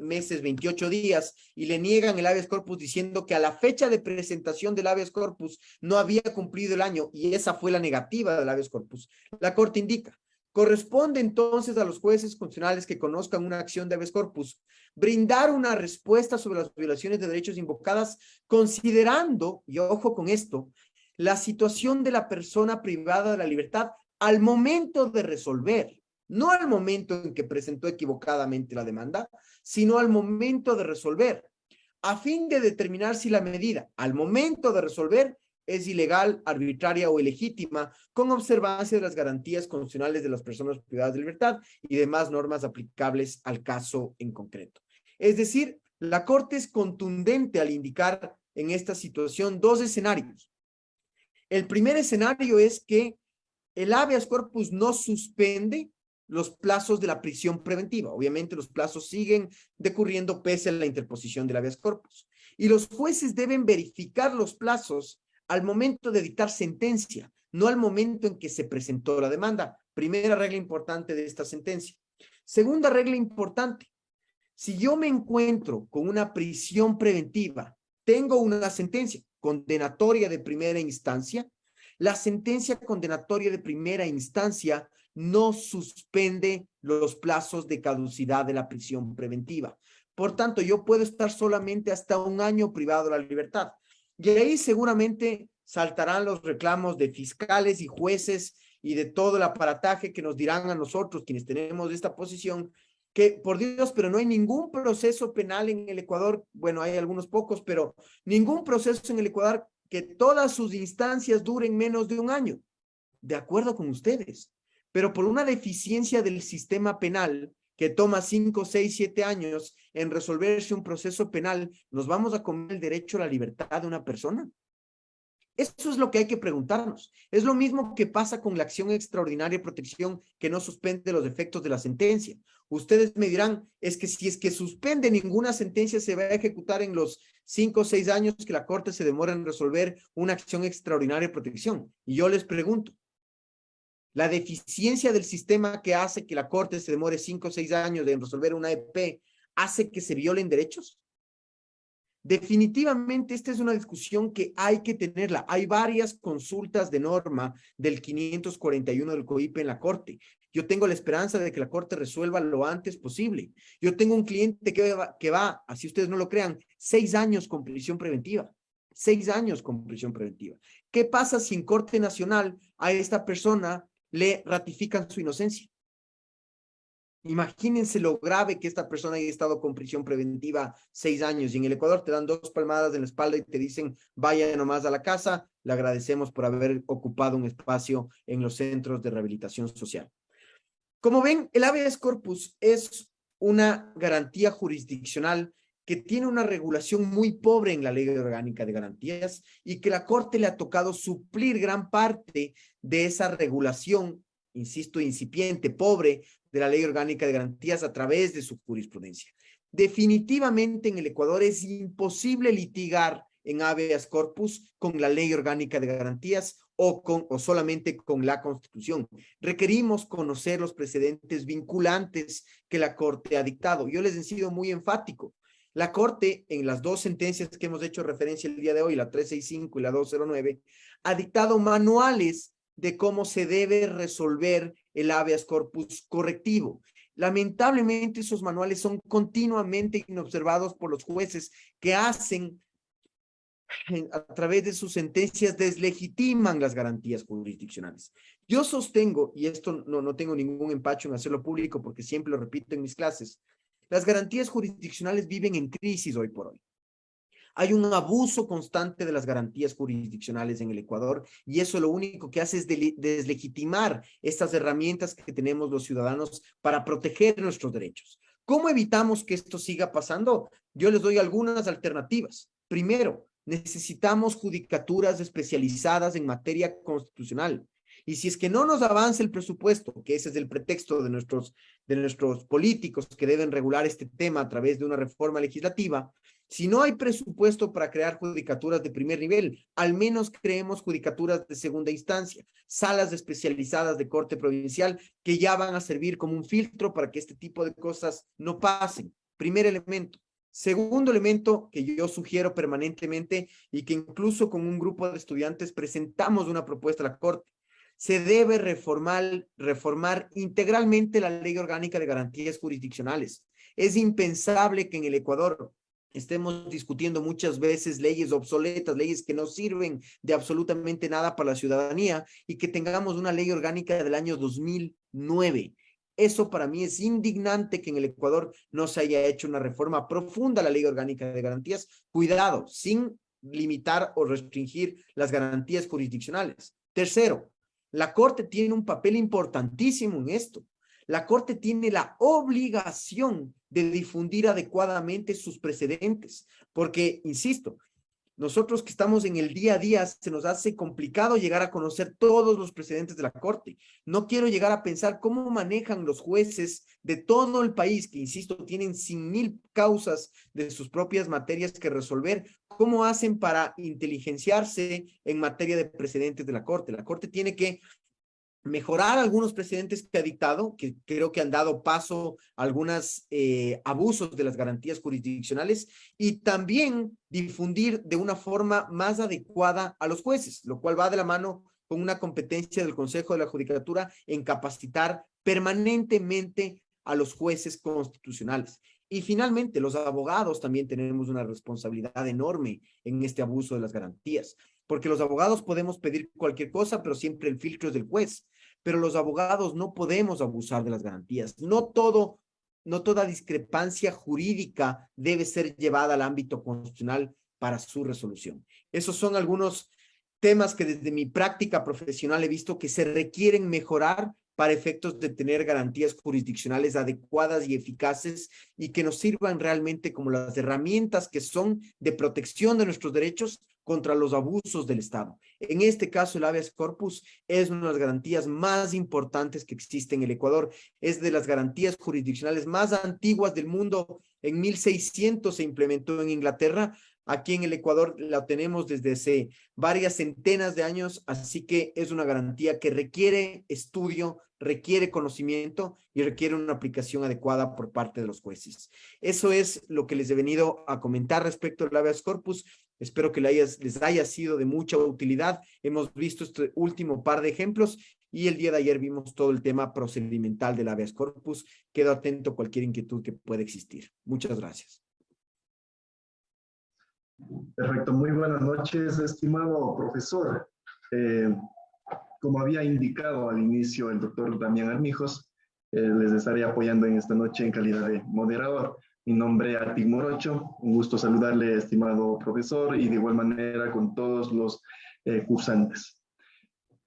meses, 28 días, y le niegan el habeas corpus diciendo que a la fecha de presentación del habeas corpus no había cumplido el año, y esa fue la negativa del habeas corpus. La Corte indica: Corresponde entonces a los jueces constitucionales que conozcan una acción de habeas corpus brindar una respuesta sobre las violaciones de derechos invocadas, considerando, y ojo con esto, la situación de la persona privada de la libertad al momento de resolver, no al momento en que presentó equivocadamente la demanda, sino al momento de resolver, a fin de determinar si la medida, al momento de resolver, es ilegal, arbitraria o ilegítima, con observancia de las garantías constitucionales de las personas privadas de libertad y demás normas aplicables al caso en concreto. Es decir, la Corte es contundente al indicar en esta situación dos escenarios. El primer escenario es que el habeas corpus no suspende los plazos de la prisión preventiva. Obviamente los plazos siguen decurriendo pese a la interposición del habeas corpus. Y los jueces deben verificar los plazos al momento de dictar sentencia, no al momento en que se presentó la demanda. Primera regla importante de esta sentencia. Segunda regla importante. Si yo me encuentro con una prisión preventiva, tengo una sentencia condenatoria de primera instancia, la sentencia condenatoria de primera instancia no suspende los plazos de caducidad de la prisión preventiva. Por tanto, yo puedo estar solamente hasta 1 año privado de la libertad. Y ahí seguramente saltarán los reclamos de fiscales y jueces y de todo el aparataje que nos dirán a nosotros, quienes tenemos esta posición, que por Dios, pero no hay ningún proceso penal en el Ecuador, bueno, hay algunos pocos, pero ningún proceso en el Ecuador que todas sus instancias duren menos de 1 año. De acuerdo con ustedes, pero por una deficiencia del sistema penal que toma 5, 6, 7 años en resolverse un proceso penal, ¿nos vamos a comer el derecho a la libertad de una persona? Eso es lo que hay que preguntarnos. Es lo mismo que pasa con la acción extraordinaria de protección que no suspende los efectos de la sentencia. Ustedes me dirán, es que si es que suspende ninguna sentencia se va a ejecutar en los 5 o 6 años que la Corte se demora en resolver una acción extraordinaria de protección. Y yo les pregunto, ¿la deficiencia del sistema que hace que la Corte se demore 5 o 6 años en resolver una EP hace que se violen derechos? Definitivamente esta es una discusión que hay que tenerla. Hay varias consultas de norma del 541 del COIPE en la Corte. Yo tengo la esperanza de que la Corte resuelva lo antes posible. Yo tengo un cliente que va, así ustedes no lo crean, 6 años con prisión preventiva. 6 años con prisión preventiva. ¿Qué pasa si en Corte Nacional a esta persona le ratifican su inocencia? Imagínense lo grave que esta persona haya estado con prisión preventiva 6 años y en el Ecuador te dan 2 palmadas en la espalda y te dicen vaya nomás a la casa, le agradecemos por haber ocupado un espacio en los centros de rehabilitación social. Como ven, el habeas corpus es una garantía jurisdiccional que tiene una regulación muy pobre en la Ley Orgánica de Garantías y que la Corte le ha tocado suplir gran parte de esa regulación, insisto, incipiente, pobre, de la Ley Orgánica de Garantías a través de su jurisprudencia. Definitivamente en el Ecuador es imposible litigar en habeas corpus con la Ley Orgánica de Garantías o solamente con la Constitución. Requerimos conocer los precedentes vinculantes que la Corte ha dictado. Yo les he sido muy enfático. La Corte, en las 2 sentencias que hemos hecho referencia el día de hoy, la 365 y la 209, ha dictado manuales de cómo se debe resolver el habeas corpus correctivo. Lamentablemente esos manuales son continuamente inobservados por los jueces que hacen, a través de sus sentencias, deslegitiman las garantías jurisdiccionales. Yo sostengo, y esto no tengo ningún empacho en hacerlo público porque siempre lo repito en mis clases, las garantías jurisdiccionales viven en crisis hoy por hoy. Hay un abuso constante de las garantías jurisdiccionales en el Ecuador y eso lo único que hace es deslegitimar estas herramientas que tenemos los ciudadanos para proteger nuestros derechos. ¿Cómo evitamos que esto siga pasando? Yo les doy algunas alternativas. Primero, necesitamos judicaturas especializadas en materia constitucional. Y si es que no nos avanza el presupuesto, que ese es el pretexto de nuestros políticos que deben regular este tema a través de una reforma legislativa, si no hay presupuesto para crear judicaturas de primer nivel, al menos creemos judicaturas de segunda instancia, salas especializadas de corte provincial que ya van a servir como un filtro para que este tipo de cosas no pasen. Primer elemento. Segundo elemento que yo sugiero permanentemente y que incluso con un grupo de estudiantes presentamos una propuesta a la Corte. se debe reformar integralmente la Ley Orgánica de Garantías Jurisdiccionales. Es impensable que en el Ecuador estemos discutiendo muchas veces leyes obsoletas, leyes que no sirven de absolutamente nada para la ciudadanía y que tengamos una ley orgánica del año 2009. Eso para mí es indignante, que en el Ecuador no se haya hecho una reforma profunda a la Ley Orgánica de Garantías. Cuidado, sin limitar o restringir las garantías jurisdiccionales. Tercero, la Corte tiene un papel importantísimo en esto. La Corte tiene la obligación de difundir adecuadamente sus precedentes, porque, insisto, nosotros que estamos en el día a día, se nos hace complicado llegar a conocer todos los precedentes de la Corte. No quiero llegar a pensar cómo manejan los jueces de todo el país, que, insisto, tienen 100,000 causas de sus propias materias que resolver, cómo hacen para inteligenciarse en materia de precedentes de la Corte. La Corte tiene que mejorar algunos precedentes que ha dictado, que creo que han dado paso a algunos abusos de las garantías jurisdiccionales, y también difundir de una forma más adecuada a los jueces, lo cual va de la mano con una competencia del Consejo de la Judicatura en capacitar permanentemente a los jueces constitucionales. Y finalmente, los abogados también tenemos una responsabilidad enorme en este abuso de las garantías, porque los abogados podemos pedir cualquier cosa, pero siempre el filtro es del juez. Pero los abogados no podemos abusar de las garantías. No toda discrepancia jurídica debe ser llevada al ámbito constitucional para su resolución. Esos son algunos temas que desde mi práctica profesional he visto que se requieren mejorar para efectos de tener garantías jurisdiccionales adecuadas y eficaces, y que nos sirvan realmente como las herramientas que son de protección de nuestros derechos contra los abusos del Estado. En este caso, el habeas corpus es una de las garantías más importantes que existe en el Ecuador. Es de las garantías jurisdiccionales más antiguas del mundo. En 1600 se implementó en Inglaterra. Aquí en el Ecuador la tenemos desde hace varias centenas de años, así que es una garantía que requiere estudio, requiere conocimiento y requiere una aplicación adecuada por parte de los jueces. Eso es lo que les he venido a comentar respecto al habeas corpus. Espero que les haya sido de mucha utilidad. Hemos visto este último par de ejemplos y el día de ayer vimos todo el tema procedimental del habeas corpus. Quedo atento a cualquier inquietud que pueda existir. Muchas gracias. Perfecto, muy buenas noches, estimado profesor. Como había indicado al inicio el doctor Damián Armijos, les estaré apoyando en esta noche en calidad de moderador. Mi nombre es Atik Morocho, un gusto saludarle, estimado profesor, y de igual manera con todos los cursantes.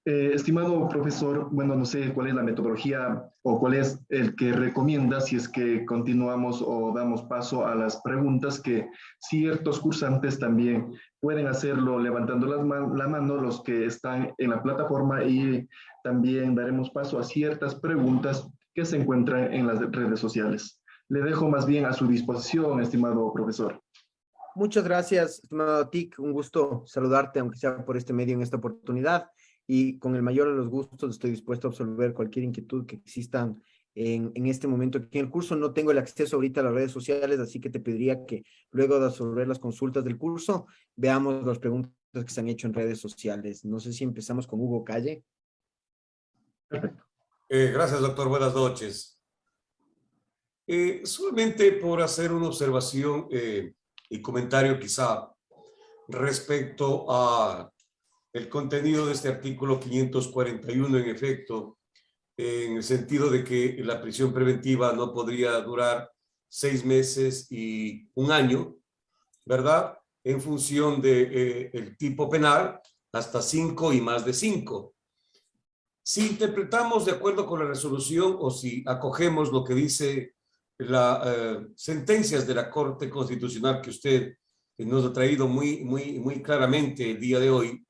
Estimado profesor, bueno, no sé cuál es la metodología o cuál es el que recomienda si es que continuamos o damos paso a las preguntas, que ciertos cursantes también pueden hacerlo levantando la mano, los que están en la plataforma, y también daremos paso a ciertas preguntas que se encuentran en las redes sociales. Le dejo más bien a su disposición, estimado profesor. Muchas gracias, estimado Tic. Un gusto saludarte, aunque sea por este medio en esta oportunidad. Y con el mayor de los gustos estoy dispuesto a absolver cualquier inquietud que existan en este momento aquí en el curso. No tengo el acceso ahorita a las redes sociales, así que te pediría que luego de absolver las consultas del curso, veamos las preguntas que se han hecho en redes sociales. No sé si empezamos con Hugo Calle. Perfecto. Gracias, doctor. Buenas noches. Solamente por hacer una observación y comentario quizá respecto a el contenido de este artículo 541, en efecto, en el sentido de que la prisión preventiva no podría durar 6 meses y 1 año, ¿verdad? En función de el tipo penal, hasta 5 y más de 5. Si interpretamos de acuerdo con la resolución, o si acogemos lo que dice las sentencias de la Corte Constitucional que usted nos ha traído muy claramente el día de hoy,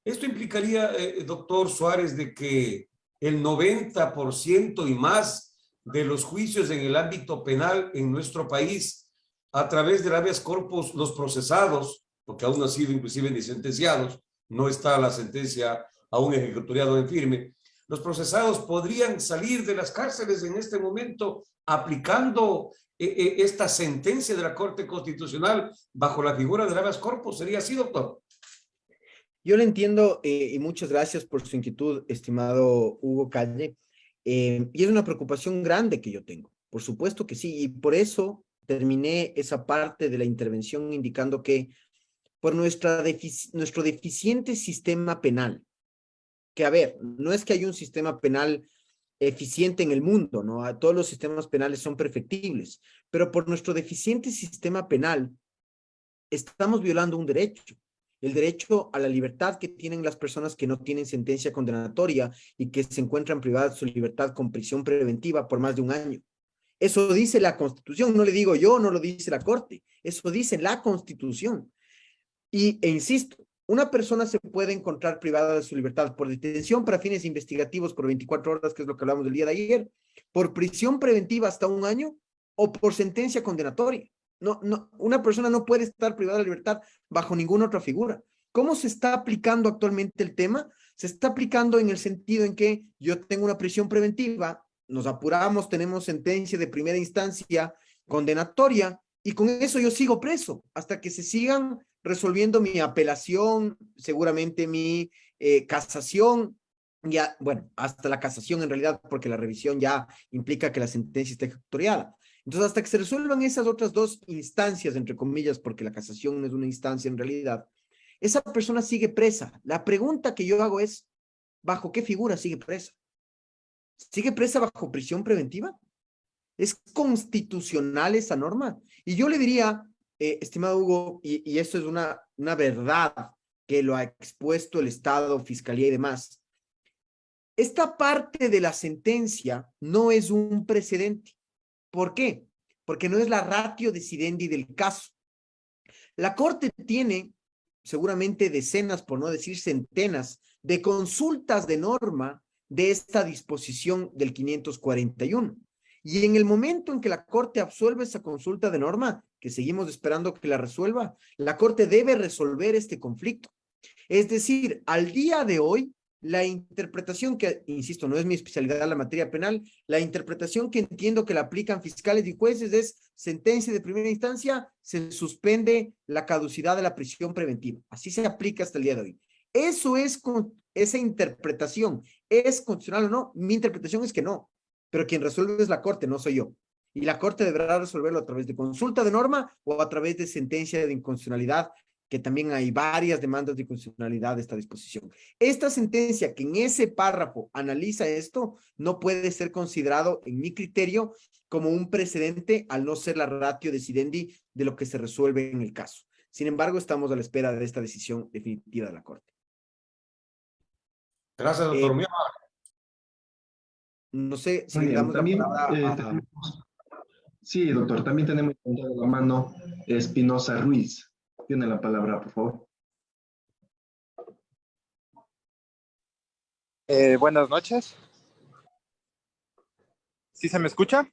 esto implicaría, doctor Suárez, de que el 90% y más de los juicios en el ámbito penal en nuestro país, a través del habeas corpus, los procesados, porque aún no han sido inclusive ni sentenciados, no está la sentencia aún ejecutoriada en firme, los procesados podrían salir de las cárceles en este momento aplicando esta sentencia de la Corte Constitucional bajo la figura del habeas corpus. ¿Sería así, doctor? Yo le entiendo y muchas gracias por su inquietud, estimado Hugo Calle. Y es una preocupación grande que yo tengo, por supuesto que sí, y por eso terminé esa parte de la intervención indicando que por nuestro deficiente sistema penal, que a ver, no es que haya un sistema penal eficiente en el mundo, ¿no? Todos los sistemas penales son perfectibles, pero por nuestro deficiente sistema penal estamos violando un derecho, el derecho a la libertad que tienen las personas que no tienen sentencia condenatoria y que se encuentran privadas de su libertad con prisión preventiva por más de un año. Eso dice la Constitución, no le digo yo, no lo dice la Corte, eso dice la Constitución. E insisto, una persona se puede encontrar privada de su libertad por detención para fines investigativos por 24 horas, que es lo que hablamos del día de ayer, por prisión preventiva hasta un año o por sentencia condenatoria. Una persona no puede estar privada de la libertad bajo ninguna otra figura. ¿Cómo se está aplicando actualmente el tema? Se está aplicando en el sentido en que yo tengo una prisión preventiva, nos apuramos, tenemos sentencia de primera instancia condenatoria y con eso yo sigo preso hasta que se sigan resolviendo mi apelación, seguramente mi casación, ya, bueno, hasta la casación en realidad, porque la revisión ya implica que la sentencia esté ejecutoriada. Entonces, hasta que se resuelvan esas otras dos instancias, entre comillas, porque la casación no es una instancia en realidad, esa persona sigue presa. La pregunta que yo hago es, ¿bajo qué figura sigue presa? ¿Sigue presa bajo prisión preventiva? ¿Es constitucional esa norma? Y yo le diría, estimado Hugo, y esto es una verdad que lo ha expuesto el Estado, Fiscalía y demás, esta parte de la sentencia no es un precedente. ¿Por qué? Porque no es la ratio decidendi del caso. La Corte tiene seguramente decenas, por no decir centenas, de consultas de norma de esta disposición del 541. Y en el momento en que la Corte absuelve esa consulta de norma, que seguimos esperando que la resuelva, la Corte debe resolver este conflicto. Es decir, al día de hoy, la interpretación que, insisto, no es mi especialidad la materia penal, la interpretación que entiendo que la aplican fiscales y jueces es sentencia de primera instancia, se suspende la caducidad de la prisión preventiva. Así se aplica hasta el día de hoy. Eso es, esa interpretación, ¿es constitucional o no? Mi interpretación es que no, pero quien resuelve es la Corte, no soy yo. Y la Corte deberá resolverlo a través de consulta de norma o a través de sentencia de inconstitucionalidad, que también hay varias demandas de constitucionalidad de esta disposición. Esta sentencia que en ese párrafo analiza esto no puede ser considerado, en mi criterio, como un precedente al no ser la ratio decidendi de lo que se resuelve en el caso. Sin embargo, estamos a la espera de esta decisión definitiva de la Corte. Gracias, doctor. No sé si Muy le bien, damos también la palabra a... sí, doctor, también tenemos a la mano Espinosa Ruiz. Tiene la palabra, por favor. Buenas noches. ¿Sí se me escucha?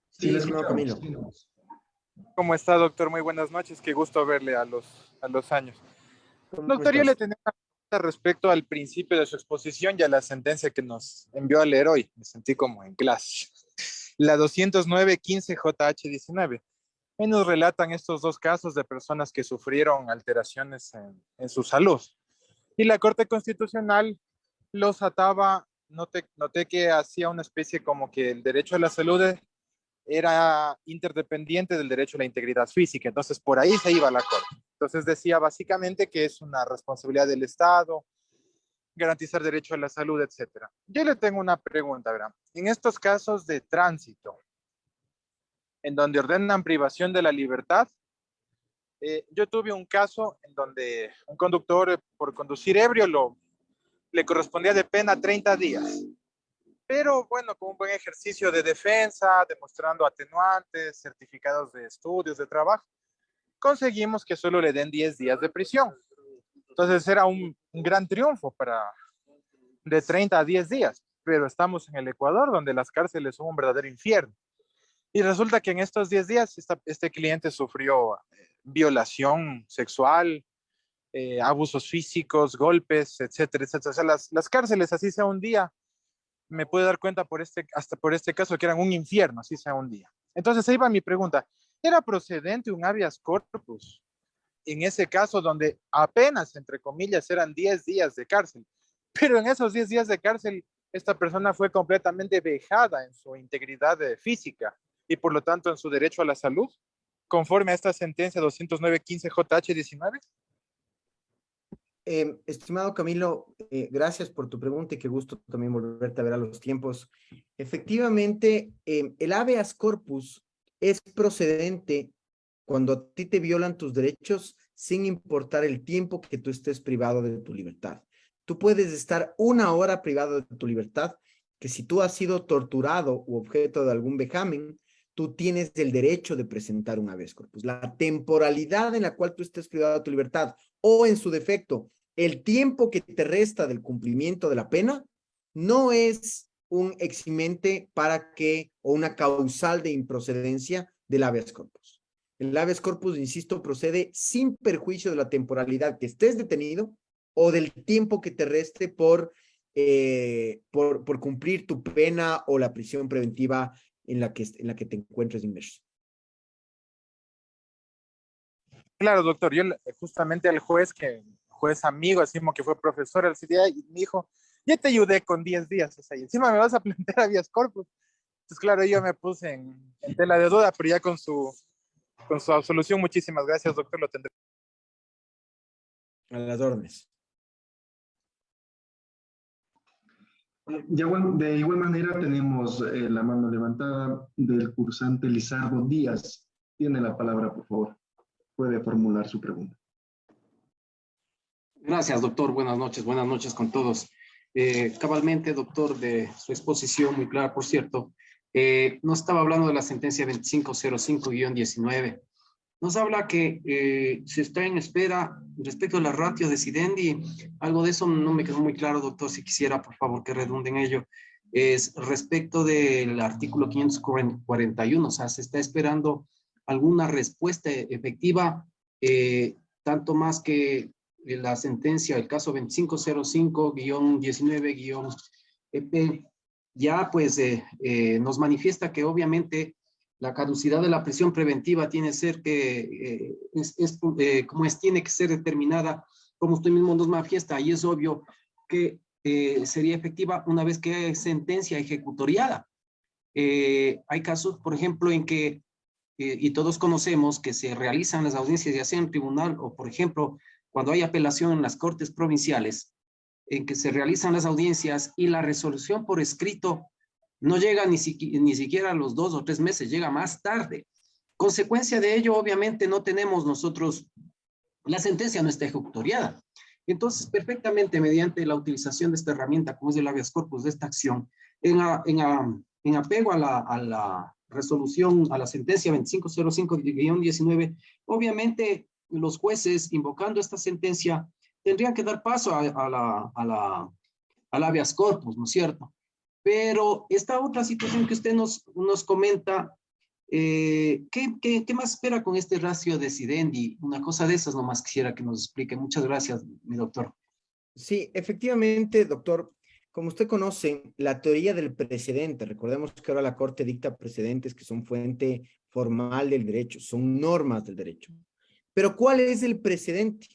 Sí, le estimado Camilo. escuchamos. ¿Cómo está, doctor? Muy buenas noches. Qué gusto verle a los años. ¿Cómo Doctor, yo estás? le tenía una pregunta respecto al principio de su exposición y a la sentencia que nos envió a leer hoy. Me sentí como en clase. La 209-15 JH19. Ahí nos relatan estos dos casos de personas que sufrieron alteraciones en su salud. Y la Corte Constitucional los ataba, noté que hacía una especie como que el derecho a la salud era interdependiente del derecho a la integridad física. Entonces, por ahí se iba la Corte. Entonces, decía básicamente que es una responsabilidad del Estado garantizar derecho a la salud, etcétera. Yo le tengo una pregunta, ¿verdad? En estos casos de tránsito, en donde ordenan privación de la libertad, yo tuve un caso en donde un conductor por conducir ebrio le correspondía de pena 30 días. Pero bueno, con un buen ejercicio de defensa, demostrando atenuantes, certificados de estudios, de trabajo, conseguimos que solo le den 10 días de prisión. Entonces era un gran triunfo de 30 a 10 días, pero estamos en el Ecuador, donde las cárceles son un verdadero infierno. Y resulta que en estos 10 días este cliente sufrió violación sexual, abusos físicos, golpes, etcétera, etcétera. O sea, las cárceles, así sea un día, me puedo dar cuenta hasta por este caso que eran un infierno, así sea un día. Entonces ahí va mi pregunta. ¿Era procedente un habeas corpus en ese caso donde apenas, entre comillas, eran 10 días de cárcel. Pero en esos 10 días de cárcel, esta persona fue completamente vejada en su integridad física y por lo tanto en su derecho a la salud, conforme a esta sentencia 209-15 JH-19. Estimado Camilo, gracias por tu pregunta y qué gusto también volverte a ver a los tiempos. Efectivamente, el habeas corpus es procedente cuando a ti te violan tus derechos sin importar el tiempo que tú estés privado de tu libertad. Tú puedes estar 1 hora privado de tu libertad, que si tú has sido torturado u objeto de algún vejamen, tú tienes el derecho de presentar un habeas corpus. La temporalidad en la cual tú estés privado de tu libertad o en su defecto, el tiempo que te resta del cumplimiento de la pena no es un eximente para que, o una causal de improcedencia del habeas corpus. El habeas corpus, insisto, procede sin perjuicio de la temporalidad que estés detenido o del tiempo que te reste por cumplir tu pena o la prisión preventiva en la que te encuentres inmerso. Claro, doctor, yo justamente al juez amigo, así como que fue profesor, al día, y me dijo, ya te ayudé con 10 días, o sea, y encima me vas a plantear habeas corpus. Entonces, claro, yo me puse en tela de duda, pero ya con su absolución, muchísimas gracias, doctor, lo tendré. A las órdenes. De igual manera tenemos la mano levantada del cursante Lizardo Díaz. Tiene la palabra, por favor. Puede formular su pregunta. Gracias, doctor. Buenas noches con todos. Cabalmente, doctor, de su exposición, muy clara, por cierto, nos estaba hablando de la sentencia 2505-19. Nos habla que se está en espera respecto a las ratios de Sidendi. Algo de eso no me quedó muy claro, doctor, si quisiera, por favor, que redunde en ello. Es respecto del artículo 541, o sea, se está esperando alguna respuesta efectiva, tanto más que la sentencia, el caso 2505-19-EP, ya pues nos manifiesta que obviamente la caducidad de la prisión preventiva tiene que ser tiene que ser determinada, como usted mismo nos manifiesta, y es obvio que sería efectiva una vez que hay sentencia ejecutoriada. Hay casos, por ejemplo, en que, y todos conocemos, que se realizan las audiencias ya sea en tribunal o, por ejemplo, cuando hay apelación en las cortes provinciales, en que se realizan las audiencias y la resolución por escrito no llega ni siquiera a los 2 o 3 meses, llega más tarde. Consecuencia de ello, obviamente, no tenemos nosotros, la sentencia no está ejecutoriada. Entonces, perfectamente, mediante la utilización de esta herramienta, como es el habeas corpus, de esta acción, en apego a la resolución, a la sentencia 2505-19, obviamente, los jueces, invocando esta sentencia, tendrían que dar paso al habeas corpus, ¿no es cierto? Pero esta otra situación que usted nos comenta, ¿qué más espera con este ratio de Sidendi? Una cosa de esas nomás quisiera que nos explique. Muchas gracias, mi doctor. Sí, efectivamente, doctor. Como usted conoce, la teoría del precedente, recordemos que ahora la Corte dicta precedentes que son fuente formal del derecho, son normas del derecho. Pero ¿cuál es el precedente?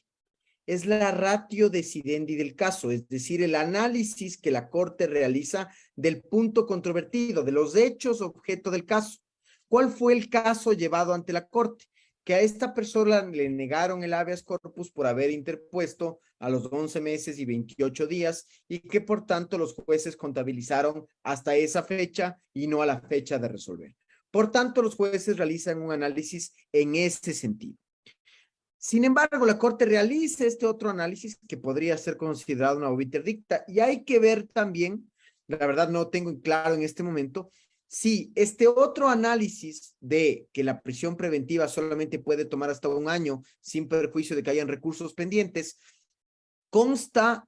Es la ratio decidendi del caso, es decir, el análisis que la Corte realiza del punto controvertido, de los hechos objeto del caso. ¿Cuál fue el caso llevado ante la Corte? Que a esta persona le negaron el habeas corpus por haber interpuesto a los 11 meses y 28 días y que por tanto los jueces contabilizaron hasta esa fecha y no a la fecha de resolver. Por tanto, los jueces realizan un análisis en este sentido. Sin embargo, la Corte realiza este otro análisis que podría ser considerado una obiter dicta y hay que ver también, la verdad no tengo claro en este momento, si este otro análisis de que la prisión preventiva solamente puede tomar hasta 1 año sin perjuicio de que hayan recursos pendientes, consta,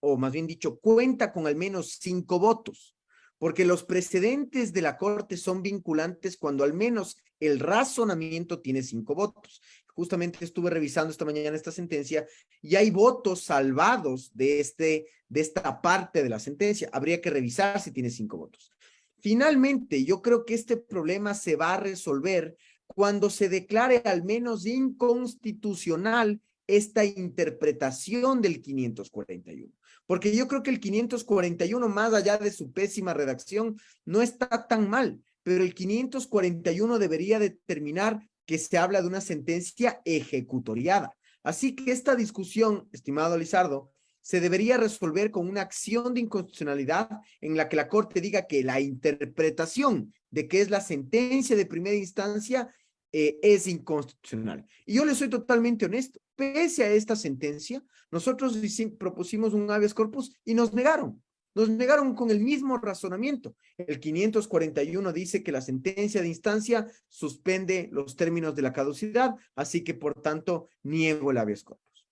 o más bien dicho, cuenta con al menos 5 votos, porque los precedentes de la Corte son vinculantes cuando al menos el razonamiento tiene 5 votos. Justamente estuve revisando esta mañana esta sentencia y hay votos salvados de esta parte de la sentencia. Habría que revisar si tiene 5 votos. Finalmente, yo creo que este problema se va a resolver cuando se declare al menos inconstitucional esta interpretación del 541. Porque yo creo que el 541, más allá de su pésima redacción, no está tan mal, pero el 541 debería determinar que se habla de una sentencia ejecutoriada. Así que esta discusión, estimado Lizardo, se debería resolver con una acción de inconstitucionalidad en la que la Corte diga que la interpretación de que es la sentencia de primera instancia es inconstitucional. Y yo le soy totalmente honesto. Pese a esta sentencia, nosotros propusimos un habeas corpus y nos negaron. Nos negaron con el mismo razonamiento. El 541 dice que la sentencia de instancia suspende los términos de la caducidad, así que por tanto niego el habeas corpus.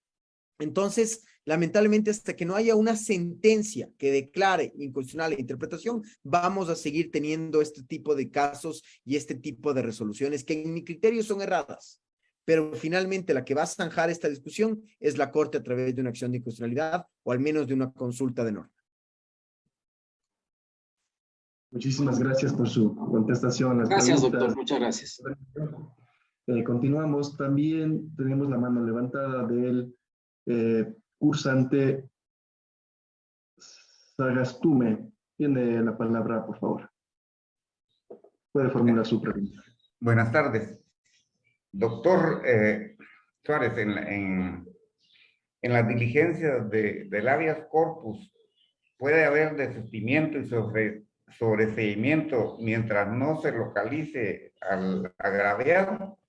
Entonces, lamentablemente, hasta que no haya una sentencia que declare inconstitucional la interpretación, vamos a seguir teniendo este tipo de casos y este tipo de resoluciones que en mi criterio son erradas. Pero finalmente la que va a zanjar esta discusión es la Corte a través de una acción de inconstitucionalidad o al menos de una consulta de norma. Muchísimas gracias por su contestación. Gracias, doctor. Muchas gracias. Continuamos. También tenemos la mano levantada del cursante Sagastume. Tiene la palabra, por favor. Puede formular su pregunta. Buenas tardes. Doctor Suárez, en las diligencias del habeas corpus, ¿puede haber desistimiento y sobreseimiento mientras no se localice al agraviado?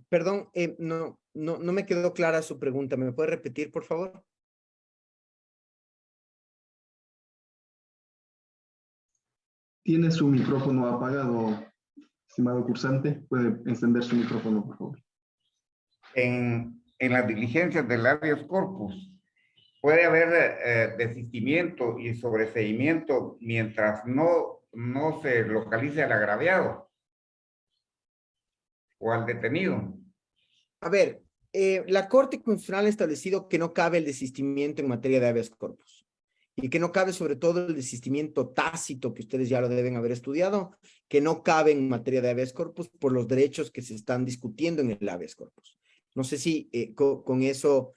Perdón, no me quedó clara su pregunta. ¿Me puede repetir, por favor? Tiene su micrófono apagado, estimado cursante. Puede encender su micrófono, por favor. En las diligencias del habeas corpus, ¿puede haber desistimiento y sobreseimiento mientras no se localice al agraviado o al detenido? A ver, la Corte Constitucional ha establecido que no cabe el desistimiento en materia de habeas corpus y que no cabe sobre todo el desistimiento tácito, que ustedes ya lo deben haber estudiado, que no cabe en materia de habeas corpus por los derechos que se están discutiendo en el habeas corpus. No sé si con eso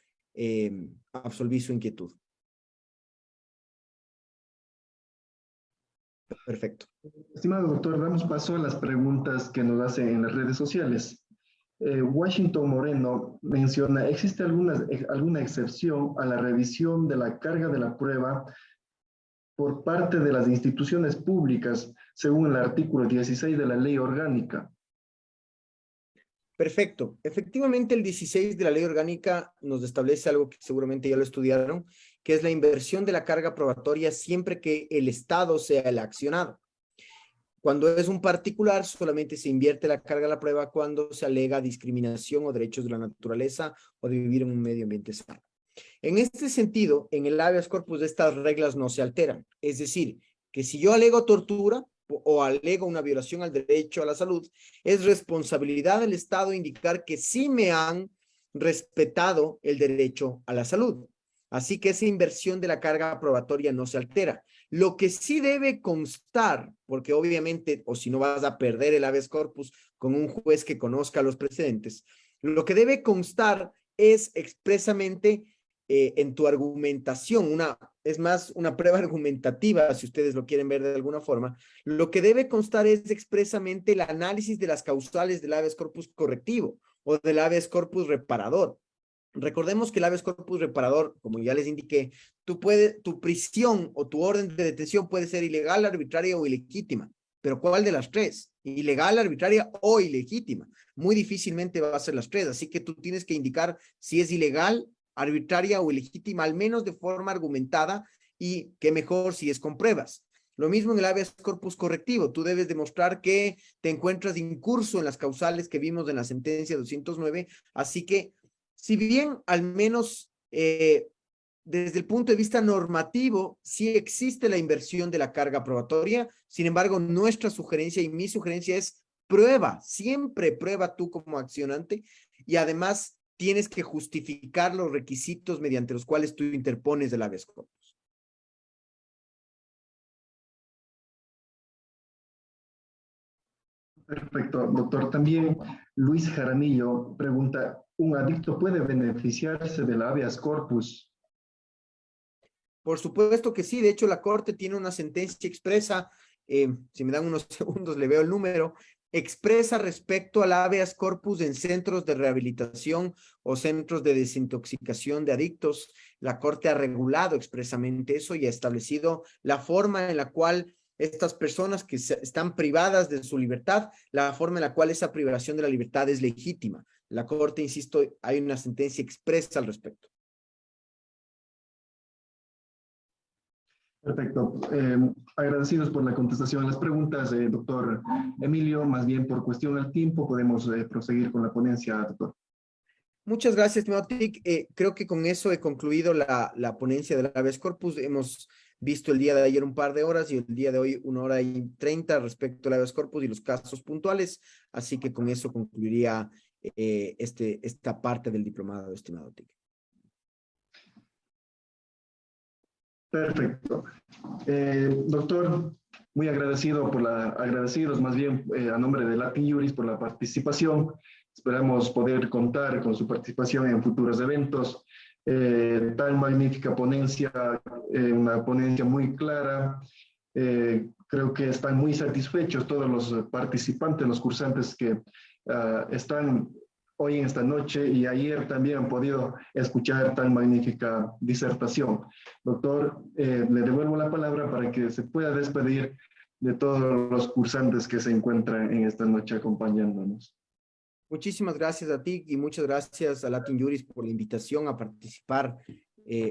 absolví su inquietud. Perfecto. Estimado doctor, damos paso a las preguntas que nos hacen en las redes sociales. Washington Moreno menciona, ¿existe alguna excepción a la revisión de la carga de la prueba por parte de las instituciones públicas según el artículo 16 de la Ley Orgánica? Perfecto. Efectivamente, el 16 de la Ley Orgánica nos establece algo que seguramente ya lo estudiaron, que es la inversión de la carga probatoria siempre que el Estado sea el accionado. Cuando es un particular, solamente se invierte la carga de la prueba cuando se alega discriminación o derechos de la naturaleza o de vivir en un medio ambiente sano. En este sentido, en el habeas corpus estas reglas no se alteran. Es decir, que si yo alego tortura o alego una violación al derecho a la salud, es responsabilidad del Estado indicar que sí me han respetado el derecho a la salud. Así que esa inversión de la carga probatoria no se altera. Lo que sí debe constar, porque obviamente, o si no vas a perder el habeas corpus con un juez que conozca los precedentes, lo que debe constar es expresamente en tu argumentación, es más una prueba argumentativa, si ustedes lo quieren ver de alguna forma, lo que debe constar es expresamente el análisis de las causales del habeas corpus correctivo o del habeas corpus reparador. Recordemos que el habeas corpus reparador, como ya les indiqué, tu prisión o tu orden de detención puede ser ilegal, arbitraria o ilegítima. Pero ¿cuál de las tres? Ilegal, arbitraria o ilegítima. Muy difícilmente va a ser las tres, así que tú tienes que indicar si es ilegal, arbitraria o ilegítima, al menos de forma argumentada, y qué mejor si es con pruebas. Lo mismo en el habeas corpus correctivo. Tú debes demostrar que te encuentras incurso en las causales que vimos en la sentencia 209, así que si bien al menos desde el punto de vista normativo sí existe la inversión de la carga probatoria, sin embargo nuestra sugerencia y mi sugerencia es prueba, siempre prueba tú como accionante y además tienes que justificar los requisitos mediante los cuales tú interpones el habeas corpus. Perfecto, doctor. También Luis Jaramillo pregunta, ¿un adicto puede beneficiarse del habeas corpus? Por supuesto que sí, de hecho la Corte tiene una sentencia expresa, si me dan unos segundos le veo el número, expresa respecto al habeas corpus en centros de rehabilitación o centros de desintoxicación de adictos. La Corte ha regulado expresamente eso y ha establecido la forma en la cual estas personas que están privadas de su libertad, la forma en la cual esa privación de la libertad es legítima. La Corte, insisto, hay una sentencia expresa al respecto. Perfecto. Agradecidos por la contestación a las preguntas, doctor Emilio. Más bien por cuestión del tiempo podemos proseguir con la ponencia, doctor. Muchas gracias, estimado Tic. Creo que con eso he concluido la ponencia del habeas corpus. Hemos visto el día de ayer un par de horas y el día de hoy 1 hora y 30 respecto al habeas corpus y los casos puntuales. Así que con eso concluiría esta parte del diplomado, estimado Tic. Perfecto. Doctor, muy agradecidos más bien a nombre de Latin Juris por la participación. Esperamos poder contar con su participación en futuros eventos. Tan magnífica ponencia, una ponencia muy clara. Creo que están muy satisfechos todos los participantes, los cursantes que están hoy en esta noche y ayer también han podido escuchar tan magnífica disertación. Doctor, le devuelvo la palabra para que se pueda despedir de todos los cursantes que se encuentran en esta noche acompañándonos. Muchísimas gracias a ti y muchas gracias a Latin Juris por la invitación a participar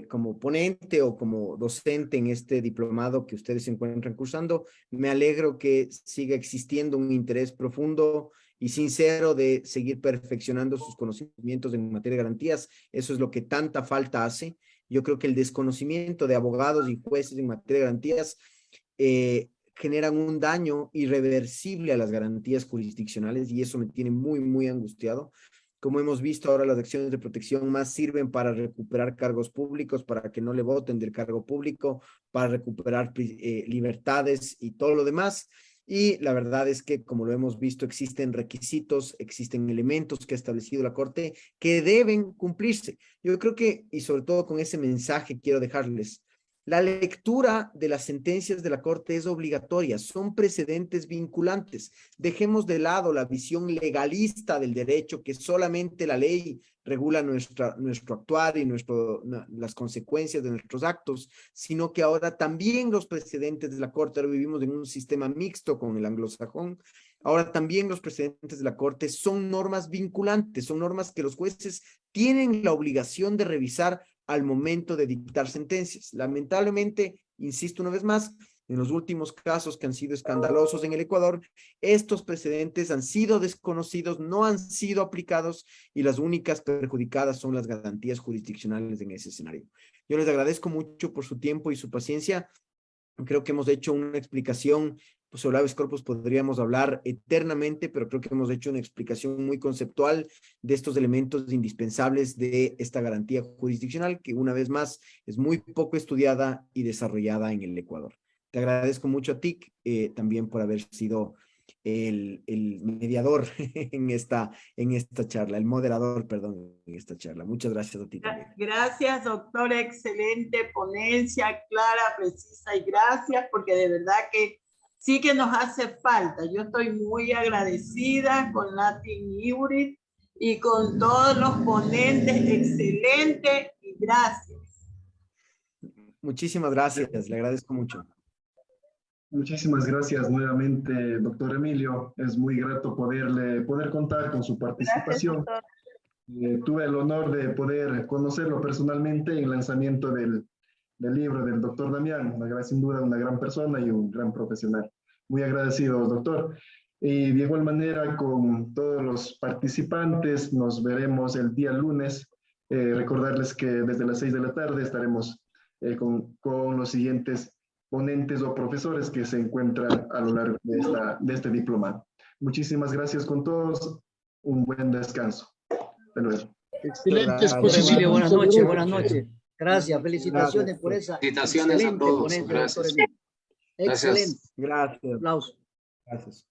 como ponente o como docente en este diplomado que ustedes se encuentran cursando. Me alegro que siga existiendo un interés profundo y sincero de seguir perfeccionando sus conocimientos en materia de garantías. Eso es lo que tanta falta hace. Yo creo que el desconocimiento de abogados y jueces en materia de garantías generan un daño irreversible a las garantías jurisdiccionales y eso me tiene muy, muy angustiado. Como hemos visto ahora, las acciones de protección más sirven para recuperar cargos públicos, para que no le voten del cargo público, para recuperar libertades y todo lo demás. Y la verdad es que, como lo hemos visto, existen requisitos, existen elementos que ha establecido la Corte que deben cumplirse. Yo creo que, y sobre todo con ese mensaje quiero dejarles, la lectura de las sentencias de la Corte es obligatoria, son precedentes vinculantes. Dejemos de lado la visión legalista del derecho, que solamente la ley regula nuestro actuar y las consecuencias de nuestros actos, sino que ahora también los precedentes de la Corte, ahora vivimos en un sistema mixto con el anglosajón, ahora también los precedentes de la Corte son normas vinculantes, son normas que los jueces tienen la obligación de revisar al momento de dictar sentencias. Lamentablemente, insisto una vez más, en los últimos casos que han sido escandalosos en el Ecuador, estos precedentes han sido desconocidos, no han sido aplicados y las únicas perjudicadas son las garantías jurisdiccionales en ese escenario. Yo les agradezco mucho por su tiempo y su paciencia. Creo que hemos hecho una explicación, pues sobre habeas corpus podríamos hablar eternamente, pero creo que hemos hecho una explicación muy conceptual de estos elementos indispensables de esta garantía jurisdiccional, que una vez más es muy poco estudiada y desarrollada en el Ecuador. Te agradezco mucho a ti también por haber sido el mediador en esta charla, el moderador, perdón, en esta charla. Muchas gracias a ti también. Gracias, doctor. Excelente ponencia, clara, precisa, y gracias porque de verdad que sí que nos hace falta. Yo estoy muy agradecida con Latin Juris y con todos los ponentes. Excelente y gracias. Muchísimas gracias, le agradezco mucho. Muchísimas gracias nuevamente, doctor Emilio. Es muy grato poder contar con su participación. Tuve el honor de poder conocerlo personalmente en el lanzamiento del libro del doctor Damián, sin duda una gran persona y un gran profesional. Muy agradecido, doctor. Y de igual manera con todos los participantes, nos veremos el día lunes. Recordarles que desde las 6 de la tarde estaremos con los siguientes ponentes o profesores que se encuentran a lo largo de este diplomado. Muchísimas gracias con todos. Un buen descanso. Hasta luego. Excelente exposición. Buenas noches, buenas noches. Gracias, felicitaciones por esa. Felicitaciones a todos. Gracias. Excelente. Gracias. Aplausos. Gracias.